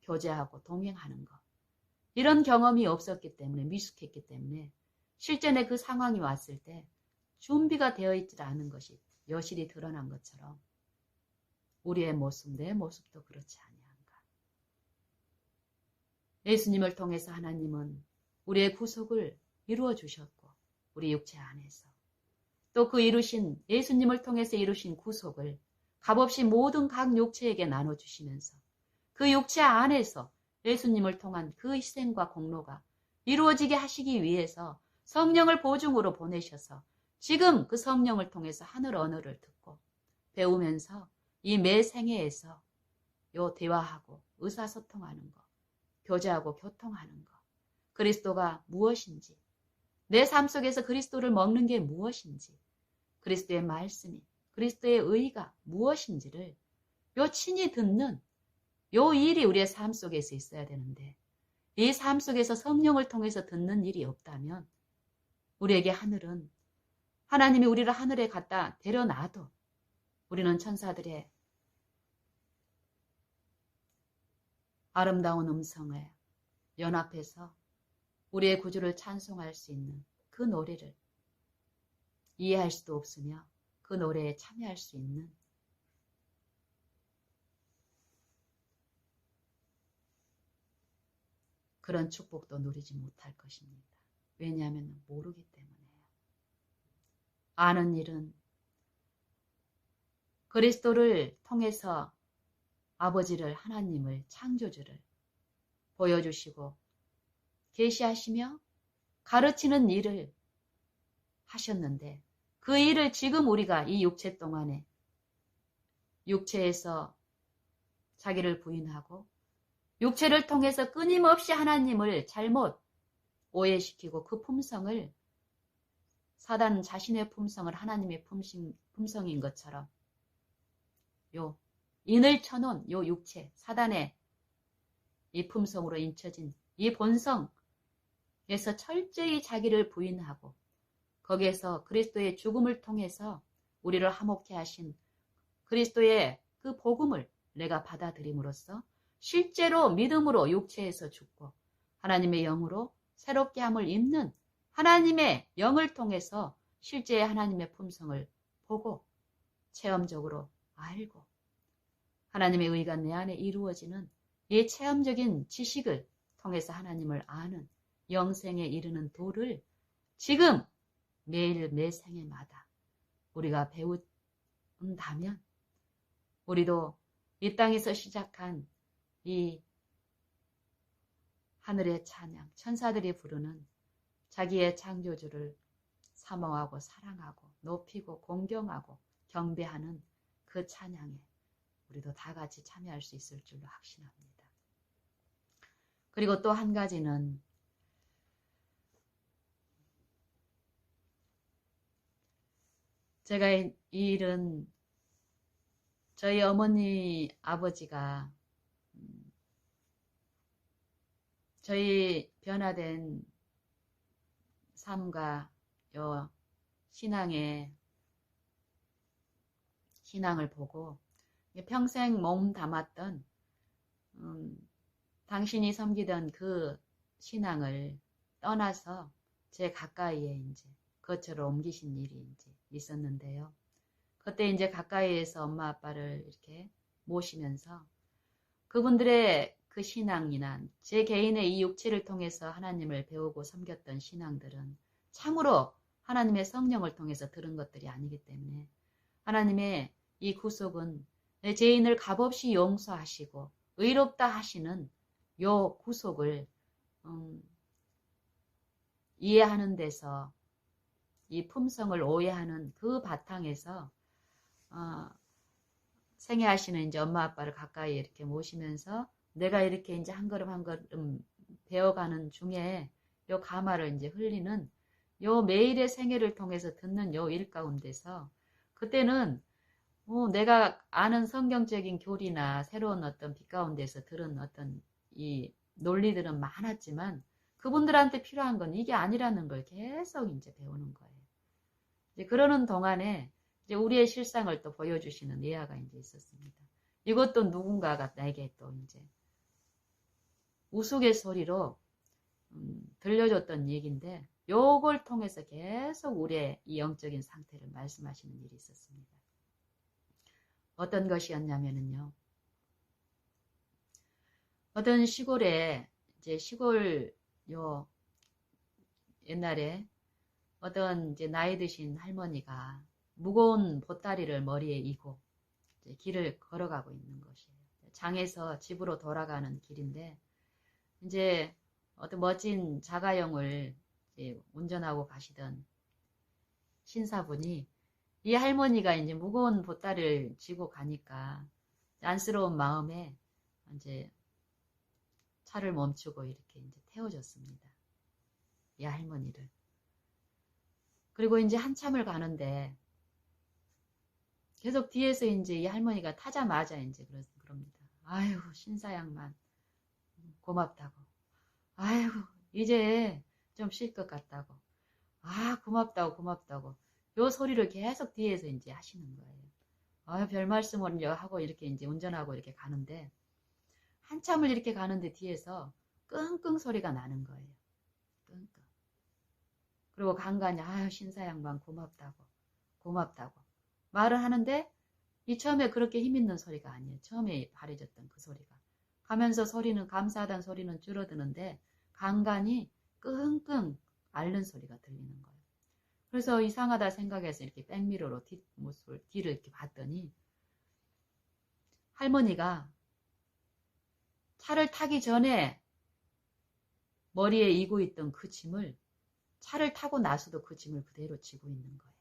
교제하고 동행하는 것 이런 경험이 없었기 때문에 미숙했기 때문에 실전에 그 상황이 왔을 때 준비가 되어 있지 않은 것이 여실히 드러난 것처럼 우리의 모습, 내 모습도 그렇지 아니한가. 예수님을 통해서 하나님은 우리의 구속을 이루어 주셨고 우리 육체 안에서 또 그 이루신 예수님을 통해서 이루신 구속을 값없이 모든 각 육체에게 나눠주시면서 그 육체 안에서 예수님을 통한 그 희생과 공로가 이루어지게 하시기 위해서 성령을 보증으로 보내셔서 지금 그 성령을 통해서 하늘 언어를 듣고 배우면서 이 매 생애에서 대화하고 의사소통하는 것, 교제하고 교통하는 것, 그리스도가 무엇인지, 내 삶 속에서 그리스도를 먹는 게 무엇인지, 그리스도의 말씀이, 그리스도의 의가 무엇인지를 친히 듣는 일이 우리의 삶 속에서 있어야 되는데 이 삶 속에서 성령을 통해서 듣는 일이 없다면 우리에게 하늘은 하나님이 우리를 하늘에 갖다 데려놔도 우리는 천사들의 아름다운 음성에 연합해서 우리의 구주를 찬송할 수 있는 그 노래를 이해할 수도 없으며 그 노래에 참여할 수 있는 그런 축복도 누리지 못할 것입니다. 왜냐하면 모르기 때문에요. 아는 일은 그리스도를 통해서 아버지를 하나님을 창조주를 보여주시고 계시하시며 가르치는 일을 하셨는데 그 일을 지금 우리가 이 육체 동안에 육체에서 자기를 부인하고 육체를 통해서 끊임없이 하나님을 잘못 오해시키고 그 품성을 사단 자신의 품성을 하나님의 품성인 것처럼 인을 쳐놓은 육체 사단의 이 품성으로 인쳐진 이 본성에서 철저히 자기를 부인하고 거기에서 그리스도의 죽음을 통해서 우리를 화목케 하신 그리스도의 그 복음을 내가 받아들임으로써 실제로 믿음으로 육체에서 죽고 하나님의 영으로 새롭게 함을 입는 하나님의 영을 통해서 실제의 하나님의 품성을 보고 체험적으로 알고 하나님의 의가 내 안에 이루어지는 이 체험적인 지식을 통해서 하나님을 아는 영생에 이르는 도를 지금 매일 매 생애마다 우리가 배운다면 우리도 이 땅에서 시작한 이 하늘의 찬양, 천사들이 부르는 자기의 창조주를 사모하고 사랑하고 높이고 공경하고 경배하는 그 찬양에 우리도 다 같이 참여할 수 있을 줄로 확신합니다. 그리고 또 한 가지는 제가 이 일은 저희 어머니 아버지가 저희 변화된 삶과 신앙을 보고 평생 몸 담았던 당신이 섬기던 그 신앙을 떠나서 제 가까이에 이제 거처로 옮기신 일이 이제 있었는데요. 그때 이제 가까이에서 엄마 아빠를 이렇게 모시면서 그분들의 그 신앙이나 제 개인의 이 육체를 통해서 하나님을 배우고 섬겼던 신앙들은 참으로 하나님의 성령을 통해서 들은 것들이 아니기 때문에 하나님의 이 구속은 내 죄인을 값없이 용서하시고 의롭다 하시는 요 구속을 이해하는 데서 이 품성을 오해하는 그 바탕에서 생애하시는 이제 엄마 아빠를 가까이 이렇게 모시면서 내가 이렇게 이제 한 걸음 한 걸음 배워가는 중에 요 가마를 이제 흘리는 요 매일의 생애를 통해서 듣는 요 일 가운데서 그때는 내가 아는 성경적인 교리나 새로운 어떤 빛 가운데서 들은 어떤 이 논리들은 많았지만 그분들한테 필요한 건 이게 아니라는 걸 계속 이제 배우는 거예요. 이제 그러는 동안에 이제 우리의 실상을 또 보여주시는 예화가 이제 있었습니다. 이것도 누군가가 나에게 또 이제 우스갯소리로 들려줬던 얘기인데 요걸 통해서 계속 우리의 이 영적인 상태를 말씀하시는 일이 있었습니다. 어떤 것이었냐면요. 어떤 시골에 이제 시골 옛날에 어떤 이제 나이 드신 할머니가 무거운 보따리를 머리에 이고 이제 길을 걸어가고 있는 것이에요. 장에서 집으로 돌아가는 길인데 이제 어떤 멋진 자가용을 이제 운전하고 가시던 신사분이 이 할머니가 이제 무거운 보따리를 지고 가니까 안쓰러운 마음에 이제 차를 멈추고 이렇게 이제 태워줬습니다. 이 할머니를. 그리고 이제 한참을 가는데 계속 뒤에서 이제 이 할머니가 타자마자 이제 그럽니다. 아유, 신사양만 고맙다고. 아유, 이제 좀 쉴 것 같다고. 아, 고맙다고. 요 소리를 계속 뒤에서 이제 하시는 거예요. 아유, 별 말씀을 하고 이렇게 이제 운전하고 이렇게 가는데 한참을 이렇게 가는데 뒤에서 끙끙 소리가 나는 거예요. 끙끙. 그리고 간간히 아유, 신사양반 고맙다고 말을 하는데 이 처음에 그렇게 힘있는 소리가 아니에요. 처음에 바래졌던 그 소리가 가면서 소리는 감사하다는 소리는 줄어드는데 간간히 끙끙 앓는 소리가 들리는 거예요. 그래서 이상하다 생각해서 이렇게 백미러로 뒷모습을 뒤를 이렇게 봤더니 할머니가 차를 타기 전에 머리에 이고 있던 그 짐을 차를 타고 나서도 그 짐을 그대로 지고 있는 거예요.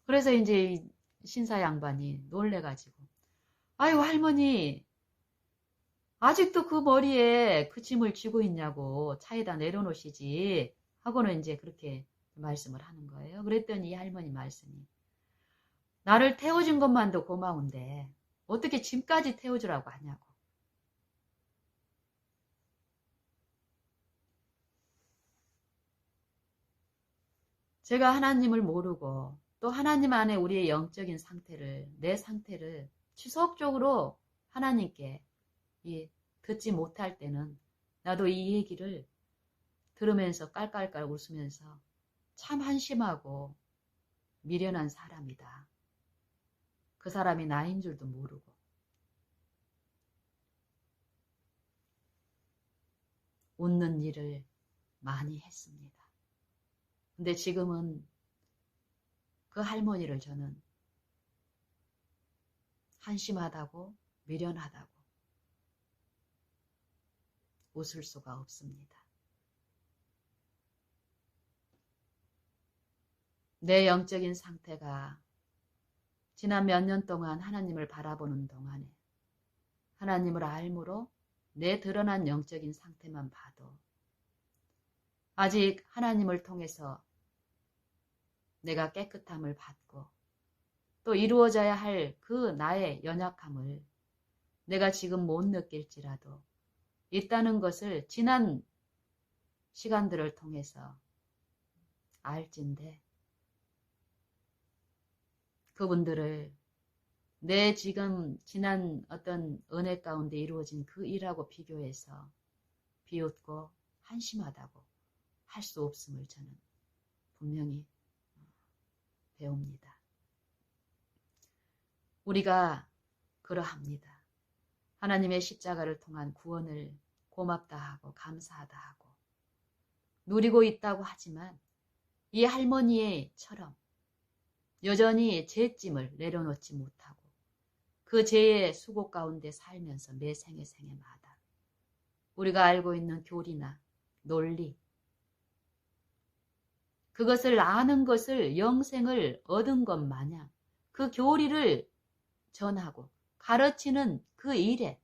그래서 이제 신사 양반이 놀래가지고 아유 할머니 아직도 그 머리에 그 짐을 쥐고 있냐고 차에다 내려놓으시지 하고는 이제 그렇게 말씀을 하는 거예요. 그랬더니 이 할머니 말씀이 나를 태워준 것만도 고마운데 어떻게 짐까지 태워주라고 하냐고. 제가 하나님을 모르고 또 하나님 안에 우리의 영적인 상태를 내 상태를 지속적으로 하나님께 듣지 못할 때는 나도 이 얘기를 들으면서 깔깔깔 웃으면서 참 한심하고 미련한 사람이다. 그 사람이 나인 줄도 모르고 웃는 일을 많이 했습니다. 근데 지금은 그 할머니를 저는 한심하다고 미련하다고 웃을 수가 없습니다. 내 영적인 상태가 지난 몇 년 동안 하나님을 바라보는 동안에 하나님을 알므로 내 드러난 영적인 상태만 봐도 아직 하나님을 통해서 내가 깨끗함을 받고 또 이루어져야 할 그 나의 연약함을 내가 지금 못 느낄지라도 있다는 것을 지난 시간들을 통해서 알진데 그분들을 내 지금 지난 어떤 은혜 가운데 이루어진 그 일하고 비교해서 비웃고 한심하다고 할 수 없음을 저는 분명히 배웁니다. 우리가 그러합니다. 하나님의 십자가를 통한 구원을 고맙다 하고 감사하다 하고 누리고 있다고 하지만 이 할머니처럼 여전히 죄짐을 내려놓지 못하고 그 죄의 수고 가운데 살면서 매 생애 생애마다 우리가 알고 있는 교리나 논리 그것을 아는 것을 영생을 얻은 것 마냥 그 교리를 전하고 가르치는 그 일에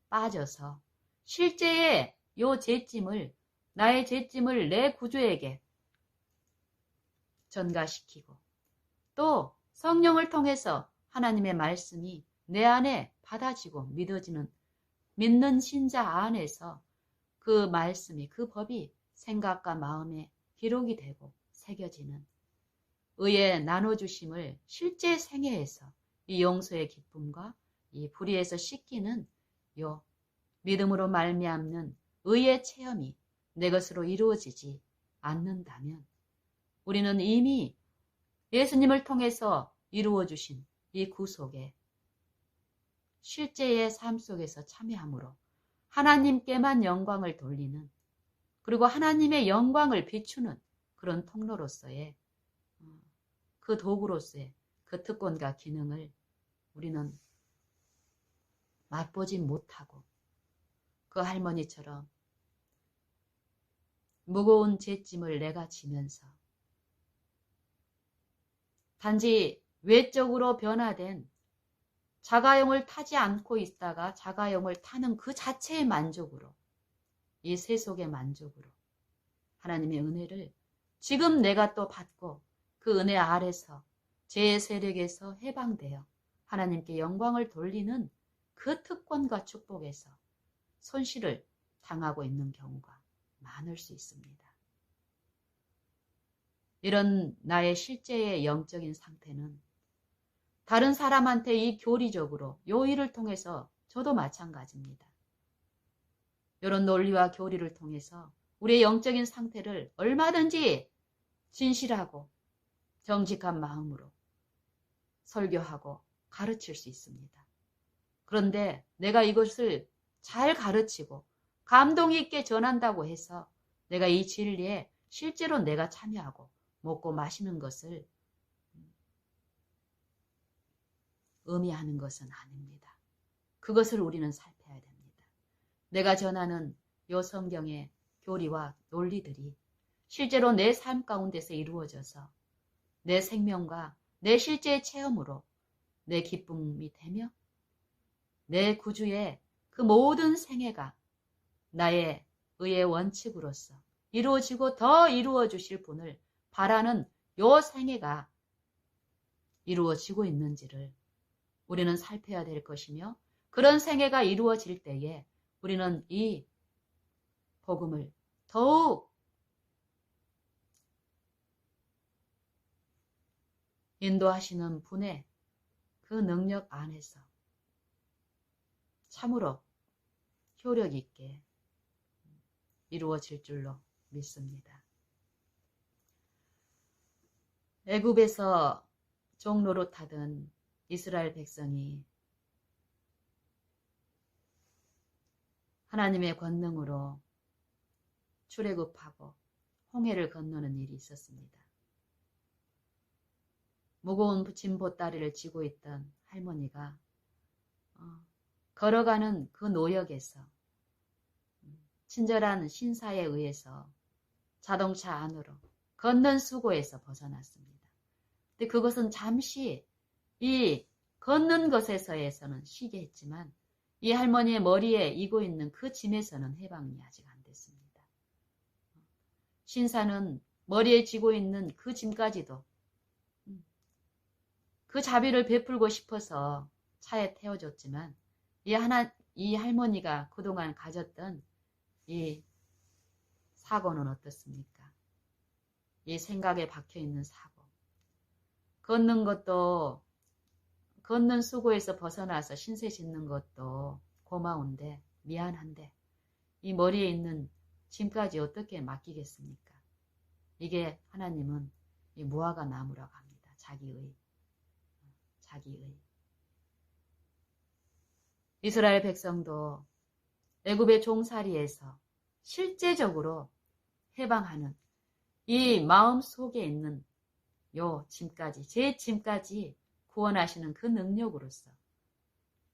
빠져서 실제의 요 죄짐을 나의 죄짐을 내 구주에게 전가시키고 또 성령을 통해서 하나님의 말씀이 내 안에 받아지고 믿어지는 믿는 신자 안에서 그 말씀이 그 법이 생각과 마음에 기록이 되고 새겨지는 의의 나눠주심을 실제 생애에서 이 용서의 기쁨과 이 불의에서 씻기는 요 믿음으로 말미암는 의의 체험이 내 것으로 이루어지지 않는다면 우리는 이미 예수님을 통해서 이루어주신 이 구속에 실제의 삶 속에서 참여함으로 하나님께만 영광을 돌리는 그리고 하나님의 영광을 비추는 그런 통로로서의 그 도구로서의 그 특권과 기능을 우리는 맛보지 못하고 그 할머니처럼 무거운 죄짐을 내가 지면서 단지 외적으로 변화된 자가용을 타지 않고 있다가 자가용을 타는 그 자체의 만족으로 이 세속의 만족으로 하나님의 은혜를 지금 내가 또 받고 그 은혜 아래서 죄의 세력에서 해방되어 하나님께 영광을 돌리는 그 특권과 축복에서 손실을 당하고 있는 경우가 많을 수 있습니다. 이런 나의 실제의 영적인 상태는 다른 사람한테 이 교리적으로 요 일을 통해서 저도 마찬가지입니다. 이런 논리와 교리를 통해서 우리의 영적인 상태를 얼마든지 진실하고 정직한 마음으로 설교하고 가르칠 수 있습니다. 그런데 내가 이것을 잘 가르치고 감동 있게 전한다고 해서 내가 이 진리에 실제로 내가 참여하고 먹고 마시는 것을 의미하는 것은 아닙니다. 그것을 우리는 살펴야 됩니다. 내가 전하는 요 성경의 교리와 논리들이 실제로 내 삶 가운데서 이루어져서 내 생명과 내 실제의 체험으로 내 기쁨이 되며 내 구주의 그 모든 생애가 나의 의의 원칙으로서 이루어지고 더 이루어 주실 분을 바라는 요 생애가 이루어지고 있는지를 우리는 살펴야 될 것이며 그런 생애가 이루어질 때에 우리는 이 복음을 더욱 인도하시는 분의 그 능력 안에서 참으로 효력 있게 이루어질 줄로 믿습니다. 애굽에서 종노릇하던 이스라엘 백성이 하나님의 권능으로 출애굽하고 홍해를 건너는 일이 있었습니다. 무거운 짐 보따리를 지고 있던 할머니가 걸어가는 그 노역에서 친절한 신사에 의해서 자동차 안으로 걷는 수고에서 벗어났습니다. 근데 그것은 잠시 이 걷는 것에서는 쉬게 했지만 이 할머니의 머리에 이고 있는 그 짐에서는 해방이 아직 안 됐습니다. 신사는 머리에 지고 있는 그 짐까지도 그 자비를 베풀고 싶어서 차에 태워줬지만 이 할머니가 그동안 가졌던 이 사고는 어떻습니까? 이 생각에 박혀있는 사고. 걷는 것도 걷는 수고에서 벗어나서 신세 짓는 것도 고마운데 미안한데 이 머리에 있는 짐까지 어떻게 맡기겠습니까? 이게 하나님은 이 무화과 나무라고 합니다. 자기의. 이스라엘 백성도 애굽의 종살이에서 실제적으로 해방하는 이 마음 속에 있는 요 짐까지, 제 짐까지 구원하시는 그 능력으로서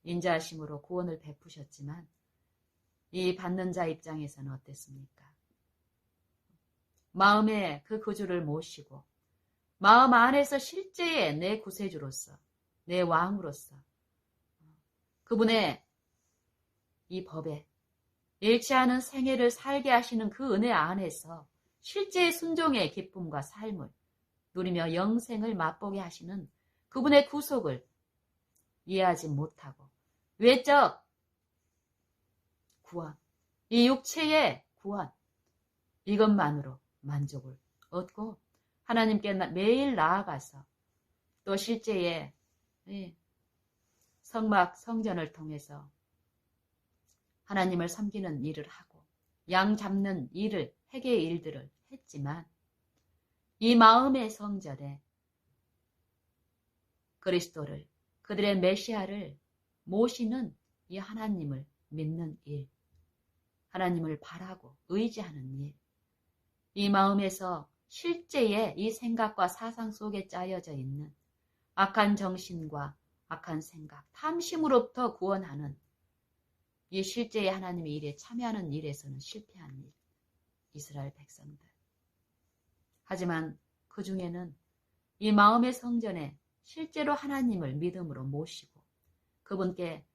인자하심으로 구원을 베푸셨지만 이 받는 자 입장에서는 어땠습니까? 마음에 그 구주를 모시고 마음 안에서 실제의 내 구세주로서, 내 왕으로서 그분의 이 법에 일치하는 생애를 살게 하시는 그 은혜 안에서 실제의 순종의 기쁨과 삶을 누리며 영생을 맛보게 하시는 그분의 구속을 이해하지 못하고 외적 구원, 이 육체의 구원, 이것만으로 만족을 얻고 하나님께 매일 나아가서 또 실제의 성막, 성전을 통해서 하나님을 섬기는 일을 하고 양 잡는 일을, 회개의 일들을 했지만 이 마음의 성전에 그리스도를, 그들의 메시아를 모시는 이 하나님을 믿는 일, 하나님을 바라고 의지하는 일, 이 마음에서 실제의 이 생각과 사상 속에 짜여져 있는 악한 정신과 악한 생각, 탐심으로부터 구원하는 이 실제의 하나님의 일에 참여하는 일에서는 실패한 일, 이스라엘 백성들. 하지만 그 중에는 이 마음의 성전에 실제로 하나님을 믿음으로 모시고 그분께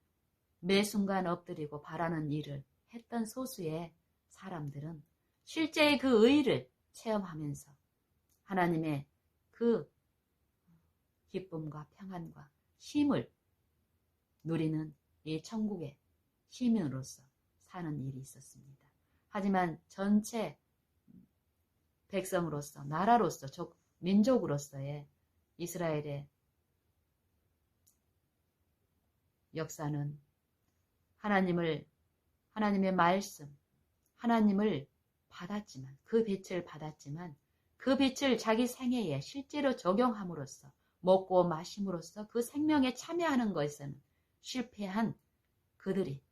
매 순간 엎드리고 바라는 일을 했던 소수의 사람들은 실제의 그 의를 체험하면서 하나님의 그 기쁨과 평안과 쉼을 누리는 이 천국의 시민으로서 사는 일이 있었습니다. 하지만 전체 백성으로서, 나라로서, 민족으로서의 이스라엘의 역사는 하나님의 말씀, 하나님을 받았지만, 그 빛을 받았지만, 그 빛을 자기 생애에 실제로 적용함으로써, 먹고 마심으로써 그 생명에 참여하는 것에서는 실패한 그들이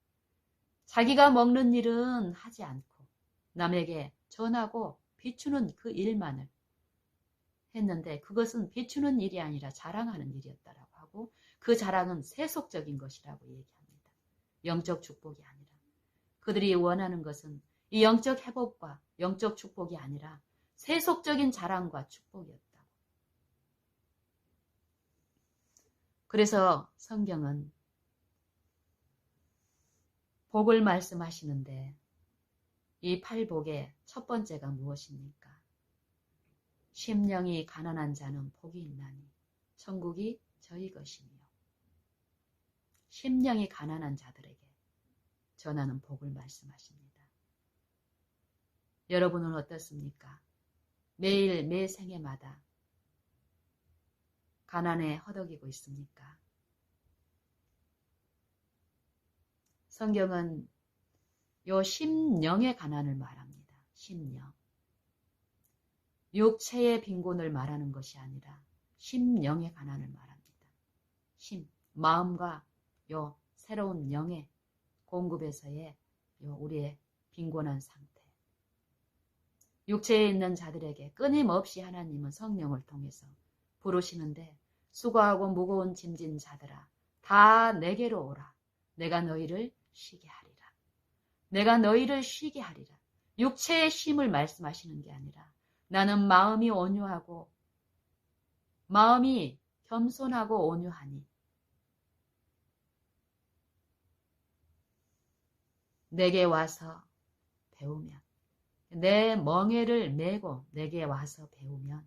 자기가 먹는 일은 하지 않고 남에게 전하고 비추는 그 일만을 했는데 그것은 비추는 일이 아니라 자랑하는 일이었다라고 하고 그 자랑은 세속적인 것이라고 얘기합니다. 영적 축복이 아니라 그들이 원하는 것은 이 영적 회복과 영적 축복이 아니라 세속적인 자랑과 축복이었다고. 그래서 성경은 복을 말씀하시는데 이 팔복의 첫 번째가 무엇입니까? 심령이 가난한 자는 복이 있나니 천국이 저희 것이며 심령이 가난한 자들에게 전하는 복을 말씀하십니다. 여러분은 어떻습니까? 매일 매 생애마다 가난에 허덕이고 있습니까? 성경은 요 심령의 가난을 말합니다. 심령. 육체의 빈곤을 말하는 것이 아니라 심령의 가난을 말합니다. 마음과 요 새로운 영의 공급에서의 요 우리의 빈곤한 상태. 육체에 있는 자들에게 끊임없이 하나님은 성령을 통해서 부르시는데 수고하고 무거운 짐진 자들아 다 내게로 오라. 내가 너희를 쉬게 하리라. 내가 너희를 쉬게 하리라. 육체의 쉼을 말씀하시는 게 아니라 나는 마음이 온유하고 마음이 겸손하고 온유하니 내게 와서 배우면 내 멍에를 메고 내게 와서 배우면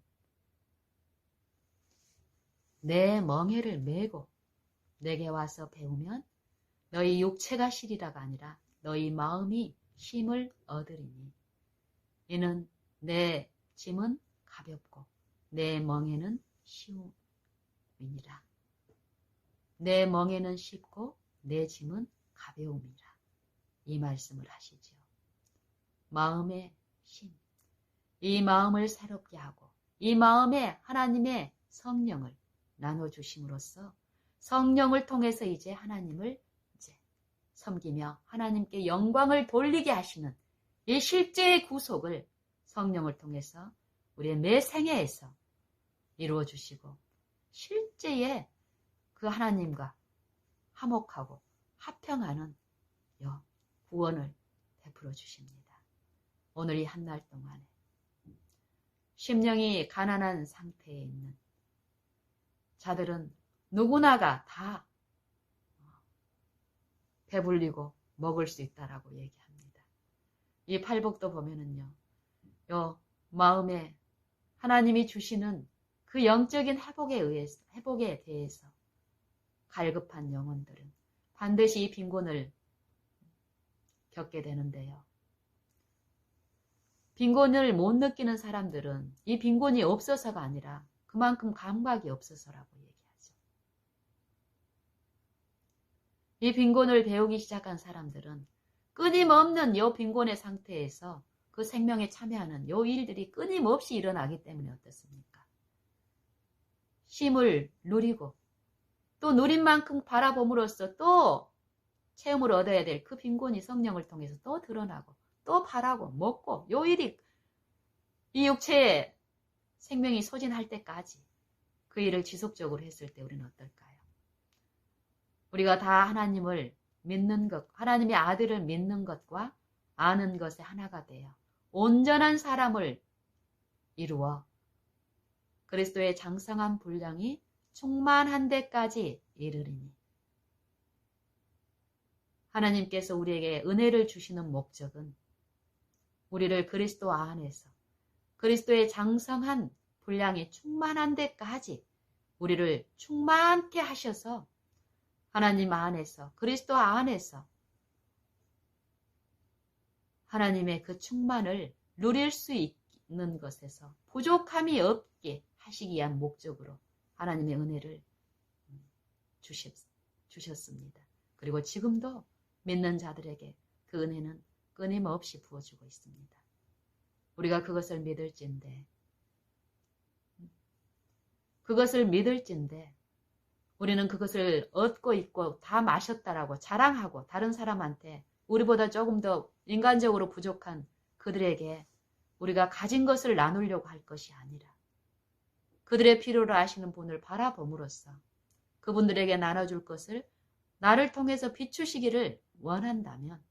내 멍에를 메고 내게 와서 배우면 너희 육체가 쉬리라가 아니라 너희 마음이 쉼을 얻으리니 이는 내 짐은 가볍고 내 멍에는 쉬움이니라. 내 멍에는 쉽고 내 짐은 가벼움이라. 이 말씀을 하시지요. 마음의 쉼, 이 마음을 새롭게 하고 이 마음에 하나님의 성령을 나눠주심으로써 성령을 통해서 이제 하나님을 이제 섬기며 하나님께 영광을 돌리게 하시는 이 실제의 구속을 성령을 통해서 우리의 매 생애에서 이루어 주시고 실제의 그 하나님과 화목하고 화평하는 구원을 베풀어 주십니다. 오늘 이 한 날 동안에 심령이 가난한 상태에 있는 자들은 누구나가 다 배불리고 먹을 수 있다라고 얘기합니다. 이 팔복도 보면은요, 마음에 하나님이 주시는 그 영적인 회복에 대해서 갈급한 영혼들은 반드시 이 빈곤을 겪게 되는데요. 빈곤을 못 느끼는 사람들은 이 빈곤이 없어서가 아니라 그만큼 감각이 없어서라고 얘기하죠. 이 빈곤을 배우기 시작한 사람들은 끊임없는 이 빈곤의 상태에서 그 생명에 참여하는 이 일들이 끊임없이 일어나기 때문에 어떻습니까? 쉼을 누리고 또 누린 만큼 바라봄으로써 또 체험을 얻어야 될 그 빈곤이 성령을 통해서 또 드러나고 또 바라고 먹고 요 일이 이 육체의 생명이 소진할 때까지 그 일을 지속적으로 했을 때 우리는 어떨까요? 우리가 다 하나님을 믿는 것, 하나님의 아들을 믿는 것과 아는 것에 하나가 되어 온전한 사람을 이루어 그리스도의 장성한 분량이 충만한 데까지 이르리니 하나님께서 우리에게 은혜를 주시는 목적은 우리를 그리스도 안에서 그리스도의 장성한 분량이 충만한 데까지 우리를 충만케 하셔서 하나님 안에서 그리스도 안에서 하나님의 그 충만을 누릴 수 있는 것에서 부족함이 없게 하시기 위한 목적으로 하나님의 은혜를 주셨습니다. 그리고 지금도 믿는 자들에게 그 은혜는 끊임없이 부어주고 있습니다. 우리가 그것을 믿을진데 우리는 그것을 얻고 있고 다 마셨다라고 자랑하고 다른 사람한테 우리보다 조금 더 인간적으로 부족한 그들에게 우리가 가진 것을 나누려고 할 것이 아니라 그들의 필요를 아시는 분을 바라봄으로써 그분들에게 나눠줄 것을 나를 통해서 비추시기를 원한다면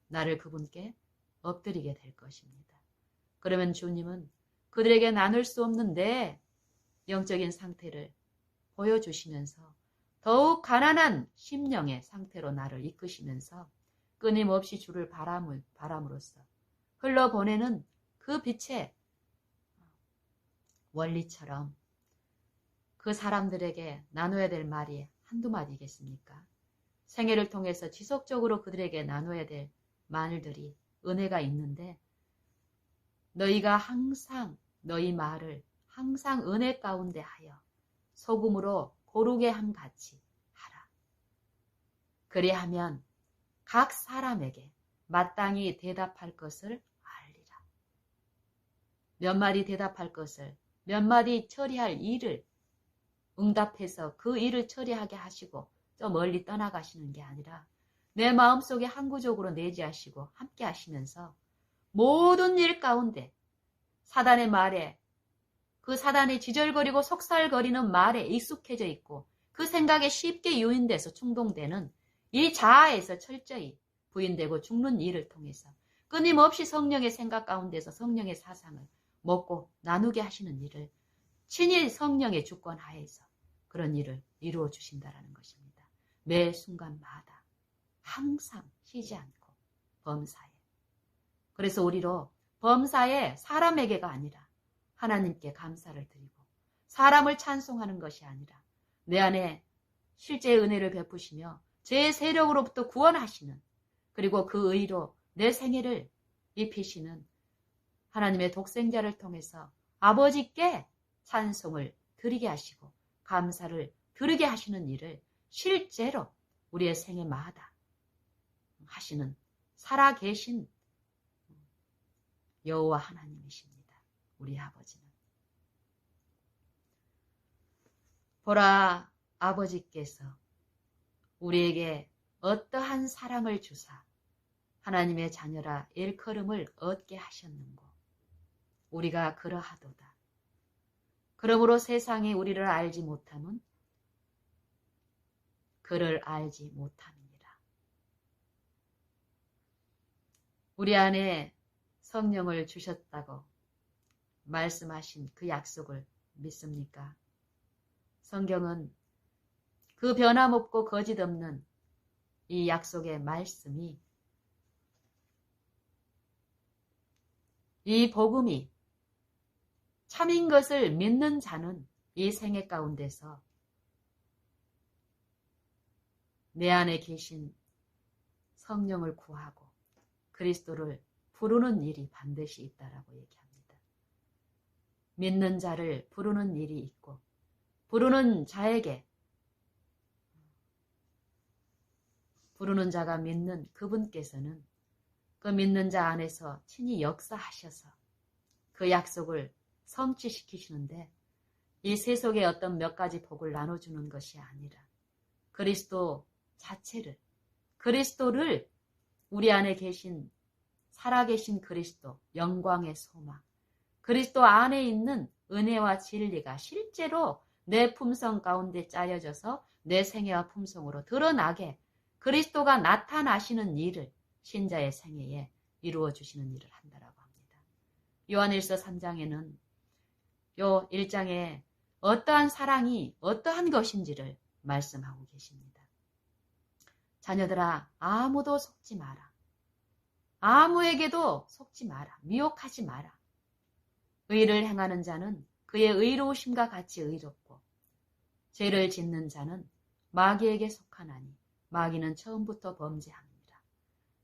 나를 그분께 엎드리게 될 것입니다. 그러면 주님은 그들에게 나눌 수 없는 내 영적인 상태를 보여주시면서 더욱 가난한 심령의 상태로 나를 이끄시면서 끊임없이 주를 바람으로써 흘러보내는 그 빛의 원리처럼 그 사람들에게 나눠야 될 말이 한두 마디겠습니까? 생애를 통해서 지속적으로 그들에게 나눠야 될 말들이 은혜가 있는데 너희가 항상 너희 말을 항상 은혜 가운데 하여 소금으로 고르게 함 같이 하라. 그리하면 각 사람에게 마땅히 대답할 것을 알리라. 몇 마디 대답할 것을 몇 마디 처리할 일을 응답해서 그 일을 처리하게 하시고 저 멀리 떠나가시는 게 아니라 내 마음속에 항구적으로 내재하시고 함께 하시면서 모든 일 가운데 사단의 말에 그 사단의 지절거리고 속살거리는 말에 익숙해져 있고 그 생각에 쉽게 유인돼서 충동되는 이 자아에서 철저히 부인되고 죽는 일을 통해서 끊임없이 성령의 생각 가운데서 성령의 사상을 먹고 나누게 하시는 일을 친히 성령의 주권 하에서 그런 일을 이루어 주신다라는 것입니다. 매 순간마다 항상 쉬지 않고 범사에. 그래서 우리로 범사에 사람에게가 아니라 하나님께 감사를 드리고 사람을 찬송하는 것이 아니라 내 안에 실제의 은혜를 베푸시며 제 세력으로부터 구원하시는 그리고 그 의로 내 생애를 입히시는 하나님의 독생자를 통해서 아버지께 찬송을 드리게 하시고 감사를 드리게 하시는 일을 실제로 우리의 생애마다 하시는 살아계신 여호와 하나님이십니다. 우리 아버지는. 보라, 아버지께서 우리에게 어떠한 사랑을 주사 하나님의 자녀라 일컬음을 얻게 하셨는고 우리가 그러하도다. 그러므로 세상이 우리를 알지 못함은 그를 알지 못함이니라. 우리 안에 성령을 주셨다고 말씀하신 그 약속을 믿습니까? 성경은 그 변함없고 거짓없는 이 약속의 말씀이 이 복음이 참인 것을 믿는 자는 이 생애 가운데서 내 안에 계신 성령을 구하고 그리스도를 부르는 일이 반드시 있다라고 얘기합니다. 믿는 자를 부르는 일이 있고 부르는 자에게 부르는 자가 믿는 그분께서는 그 믿는 자 안에서 친히 역사하셔서 그 약속을 성취시키시는데 이 세속의 어떤 몇 가지 복을 나눠주는 것이 아니라 그리스도 자체를, 그리스도를 우리 안에 계신 살아계신 그리스도, 영광의 소망, 그리스도 안에 있는 은혜와 진리가 실제로 내 품성 가운데 짜여져서 내 생애와 품성으로 드러나게 그리스도가 나타나시는 일을 신자의 생애에 이루어 주시는 일을 한다라고 합니다. 요한일서 3장에는 요 1장에 어떠한 사랑이 어떠한 것인지를 말씀하고 계십니다. 자녀들아, 아무도 속지 마라. 아무에게도 속지 마라. 미혹하지 마라. 의를 행하는 자는 그의 의로우심과 같이 의롭고 죄를 짓는 자는 마귀에게 속하나니 마귀는 처음부터 범죄합니다.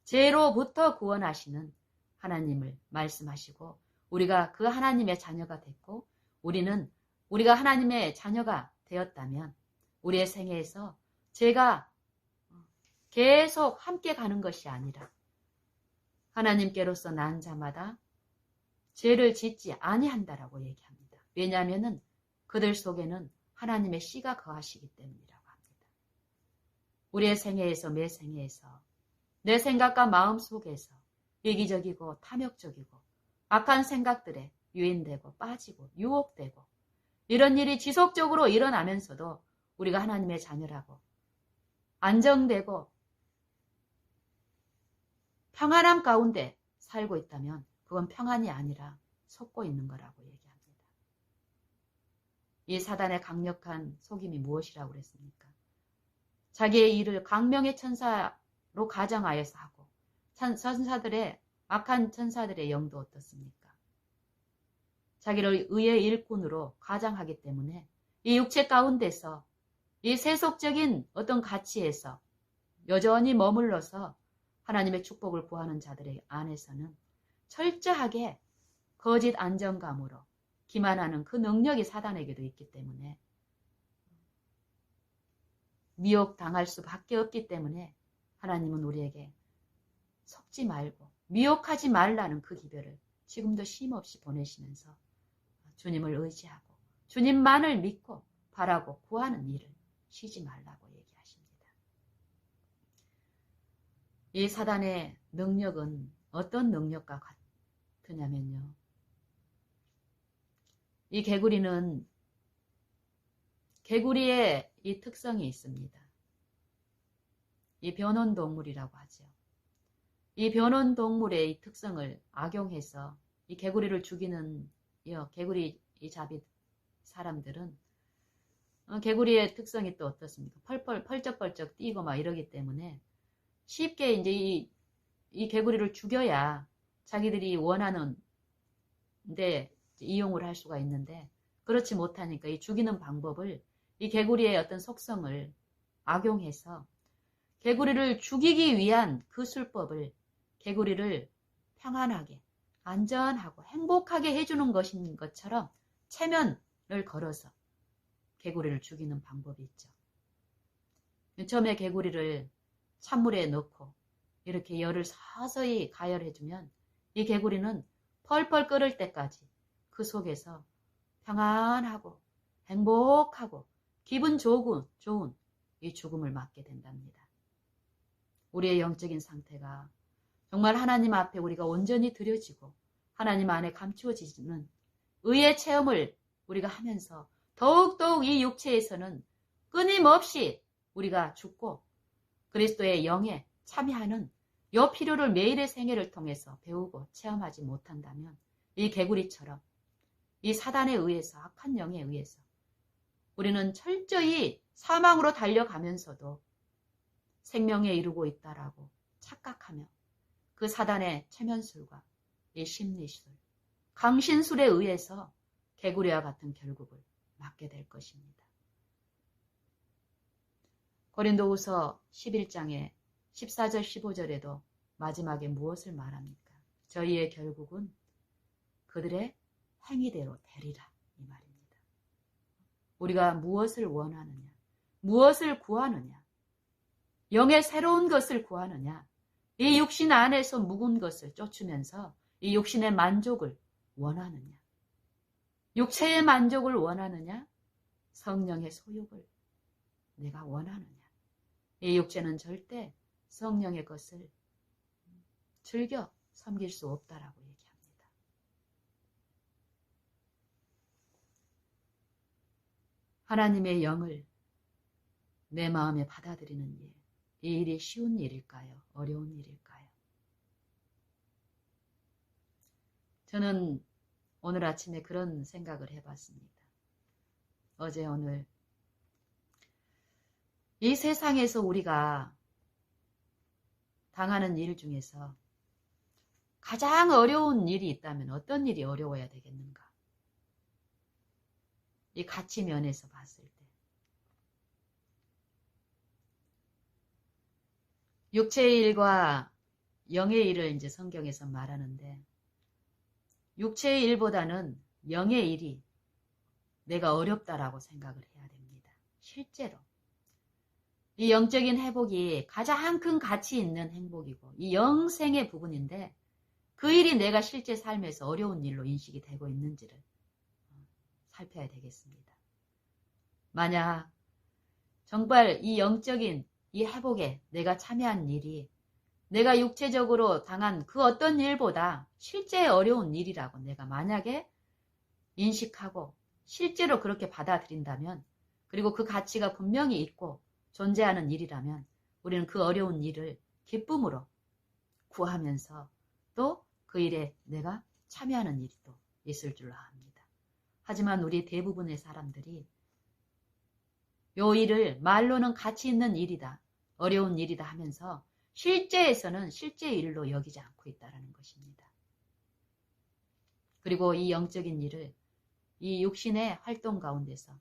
죄로부터 구원하시는 하나님을 말씀하시고 우리가 그 하나님의 자녀가 됐고 우리가 하나님의 자녀가 되었다면 우리의 생애에서 죄가 계속 함께 가는 것이 아니라 하나님께로서 난 자마다 죄를 짓지 아니한다라고 얘기합니다. 왜냐하면 그들 속에는 하나님의 씨가 거하시기 때문이라고 합니다. 우리의 생애에서 매 생애에서 내 생각과 마음 속에서 이기적이고 탐욕적이고 악한 생각들에 유인되고 빠지고 유혹되고 이런 일이 지속적으로 일어나면서도 우리가 하나님의 자녀라고 안정되고 평안함 가운데 살고 있다면 그건 평안이 아니라 속고 있는 거라고 얘기합니다. 이 사단의 강력한 속임이 무엇이라고 그랬습니까? 자기의 일을 광명의 천사로 가정하여서 하고 천사들의 악한 천사들의 영도 어떻습니까? 자기를 의의 일꾼으로 가장하기 때문에 이 육체 가운데서 이 세속적인 어떤 가치에서 여전히 머물러서 하나님의 축복을 구하는 자들의 안에서는 철저하게 거짓 안정감으로 기만하는 그 능력이 사단에게도 있기 때문에 미혹당할 수밖에 없기 때문에 하나님은 우리에게 속지 말고 미혹하지 말라는 그 기별을 지금도 쉼없이 보내시면서 주님을 의지하고 주님만을 믿고 바라고 구하는 일을 쉬지 말라고 얘기하십니다. 이 사단의 능력은 어떤 능력과 같으냐면요. 이 개구리의 이 특성이 있습니다. 이 변온동물이라고 하죠. 이 변온동물의 이 특성을 악용해서 이 개구리를 죽이는 개구리 이 잡이 사람들은 개구리의 특성이 또 어떻습니까? 펄쩍펄쩍 뛰고 막 이러기 때문에 쉽게 이제 이 개구리를 죽여야 자기들이 원하는 데 이용을 할 수가 있는데 그렇지 못하니까 이 죽이는 방법을 이 개구리의 어떤 속성을 악용해서 개구리를 죽이기 위한 그 술법을 개구리를 평안하게 안전하고 행복하게 해주는 것인 것처럼 체면을 걸어서 개구리를 죽이는 방법이 있죠. 처음에 개구리를 찬물에 넣고 이렇게 열을 서서히 가열해주면 이 개구리는 펄펄 끓을 때까지 그 속에서 평안하고 행복하고 기분 좋은 이 죽음을 맞게 된답니다. 우리의 영적인 상태가 정말 하나님 앞에 우리가 온전히 드려지고 하나님 안에 감추어지는 의의 체험을 우리가 하면서 더욱더욱 이 육체에서는 끊임없이 우리가 죽고 그리스도의 영에 참여하는 이 필요를 매일의 생애를 통해서 배우고 체험하지 못한다면 이 개구리처럼 이 사단에 의해서 악한 영에 의해서 우리는 철저히 사망으로 달려가면서도 생명에 이르고 있다라고 착각하며 그 사단의 체면술과 이 심리술, 강신술에 의해서 개구리와 같은 결국을 맞게 될 것입니다. 고린도후서 11장에 14절 15절에도 마지막에 무엇을 말합니까? 저희의 결국은 그들의 행위대로 되리라 이 말입니다. 우리가 무엇을 원하느냐, 무엇을 구하느냐, 영의 새로운 것을 구하느냐, 이 육신 안에서 묵은 것을 쫓으면서 이 육신의 만족을 원하느냐, 육체의 만족을 원하느냐, 성령의 소욕을 내가 원하느냐. 이 육체는 절대 성령의 것을 즐겨 섬길 수 없다라고 얘기합니다. 하나님의 영을 내 마음에 받아들이는 일, 이 일이 쉬운 일일까요? 어려운 일일까요? 저는 오늘 아침에 그런 생각을 해봤습니다. 어제 오늘 이 세상에서 우리가 당하는 일 중에서 가장 어려운 일이 있다면 어떤 일이 어려워야 되겠는가? 이 가치 면에서 봤을 때. 육체의 일과 영의 일을 이제 성경에서 말하는데 육체의 일보다는 영의 일이 내가 어렵다라고 생각을 해야 됩니다. 실제로. 이 영적인 회복이 가장 큰 가치 있는 행복이고 이 영생의 부분인데 그 일이 내가 실제 삶에서 어려운 일로 인식이 되고 있는지를 살펴야 되겠습니다. 만약 정말 이 영적인 이 회복에 내가 참여한 일이 내가 육체적으로 당한 그 어떤 일보다 실제 어려운 일이라고 내가 만약에 인식하고 실제로 그렇게 받아들인다면 그리고 그 가치가 분명히 있고 존재하는 일이라면 우리는 그 어려운 일을 기쁨으로 구하면서 또 그 일에 내가 참여하는 일이 또 있을 줄로 압니다. 하지만 우리 대부분의 사람들이 요 일을 말로는 가치 있는 일이다, 어려운 일이다 하면서 실제에서는 실제 일로 여기지 않고 있다는 것입니다. 그리고 이 영적인 일을 이 육신의 활동 가운데서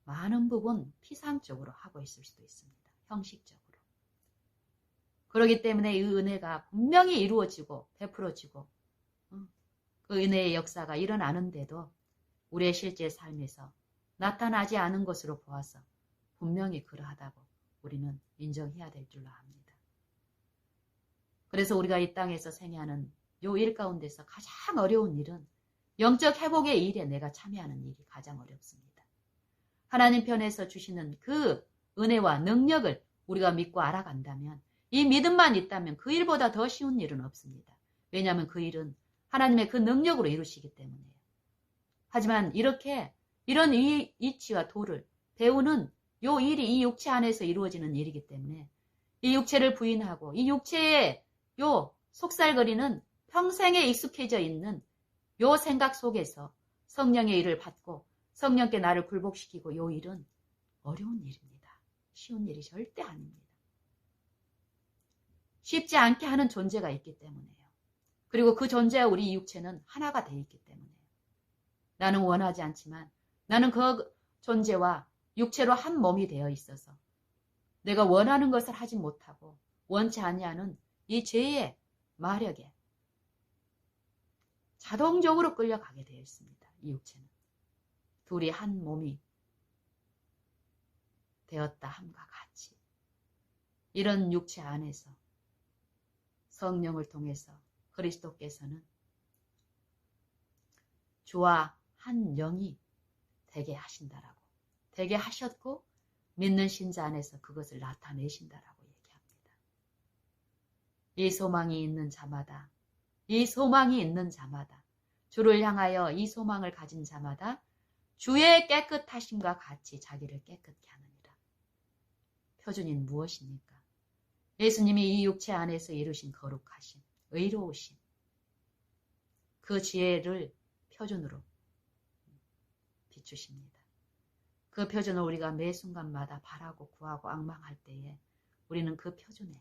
많은 부분 피상적으로 하고 있을 수도 있습니다. 형식적으로. 그렇기 때문에 이 은혜가 분명히 이루어지고 베풀어지고 그 은혜의 역사가 일어나는데도 우리의 실제 삶에서 나타나지 않은 것으로 보아서 분명히 그러하다고 우리는 인정해야 될 줄로 압니다. 그래서 우리가 이 땅에서 생애하는 요 일 가운데서 가장 어려운 일은 영적 회복의 일에 내가 참여하는 일이 가장 어렵습니다. 하나님 편에서 주시는 그 은혜와 능력을 우리가 믿고 알아간다면 이 믿음만 있다면 그 일보다 더 쉬운 일은 없습니다. 왜냐하면 그 일은 하나님의 그 능력으로 이루시기 때문이에요. 하지만 이런 이치와 도를 배우는 요 일이 이 육체 안에서 이루어지는 일이기 때문에 이 육체를 부인하고 이 육체의 요 속살거리는 평생에 익숙해져 있는 요 생각 속에서 성령의 일을 받고 성령께 나를 굴복시키고 요 일은 어려운 일입니다. 쉬운 일이 절대 아닙니다. 쉽지 않게 하는 존재가 있기 때문에요. 그리고 그 존재와 우리 육체는 하나가 되어 있기 때문에요. 나는 원하지 않지만 나는 그 존재와 육체로 한 몸이 되어 있어서 내가 원하는 것을 하지 못하고 원치 아니하는 이 죄의 마력에 자동적으로 끌려가게 되어 있습니다. 이 육체는. 둘이 한 몸이 되었다 함과 같이 이런 육체 안에서 성령을 통해서 그리스도께서는 주와 한 영이 되게 하신다라고 되게 하셨고 믿는 신자 안에서 그것을 나타내신다라고 얘기합니다. 이 소망이 있는 자마다, 이 소망이 있는 자마다, 주를 향하여 이 소망을 가진 자마다 주의 깨끗하심과 같이 자기를 깨끗게 하느니라. 표준인 무엇입니까? 예수님이 이 육체 안에서 이루신 거룩하심, 의로우심, 그 지혜를 표준으로 비추십니다. 그 표준을 우리가 매 순간마다 바라고 구하고 앙망할 때에 우리는 그 표준에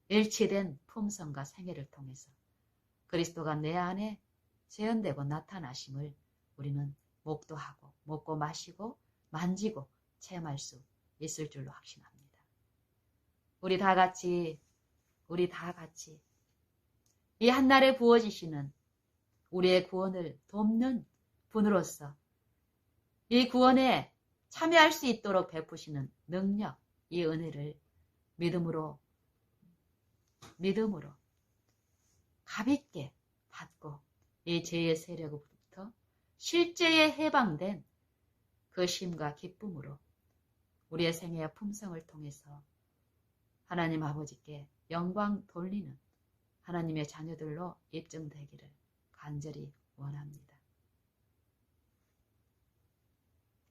일치된 품성과 생애를 통해서 그리스도가 내 안에 재현되고 나타나심을 우리는 목도하고 먹고 마시고 만지고 체험할 수 있을 줄로 확신합니다. 우리 다 같이 이 한날에 부어지시는 우리의 구원을 돕는 분으로서 이 구원에 참여할 수 있도록 베푸시는 능력, 이 은혜를 믿음으로 가볍게 받고 이 죄의 세력으로부터 실제에 해방된 그 쉼과 기쁨으로 우리의 생애와 품성을 통해서 하나님 아버지께 영광 돌리는 하나님의 자녀들로 입증되기를 간절히 원합니다.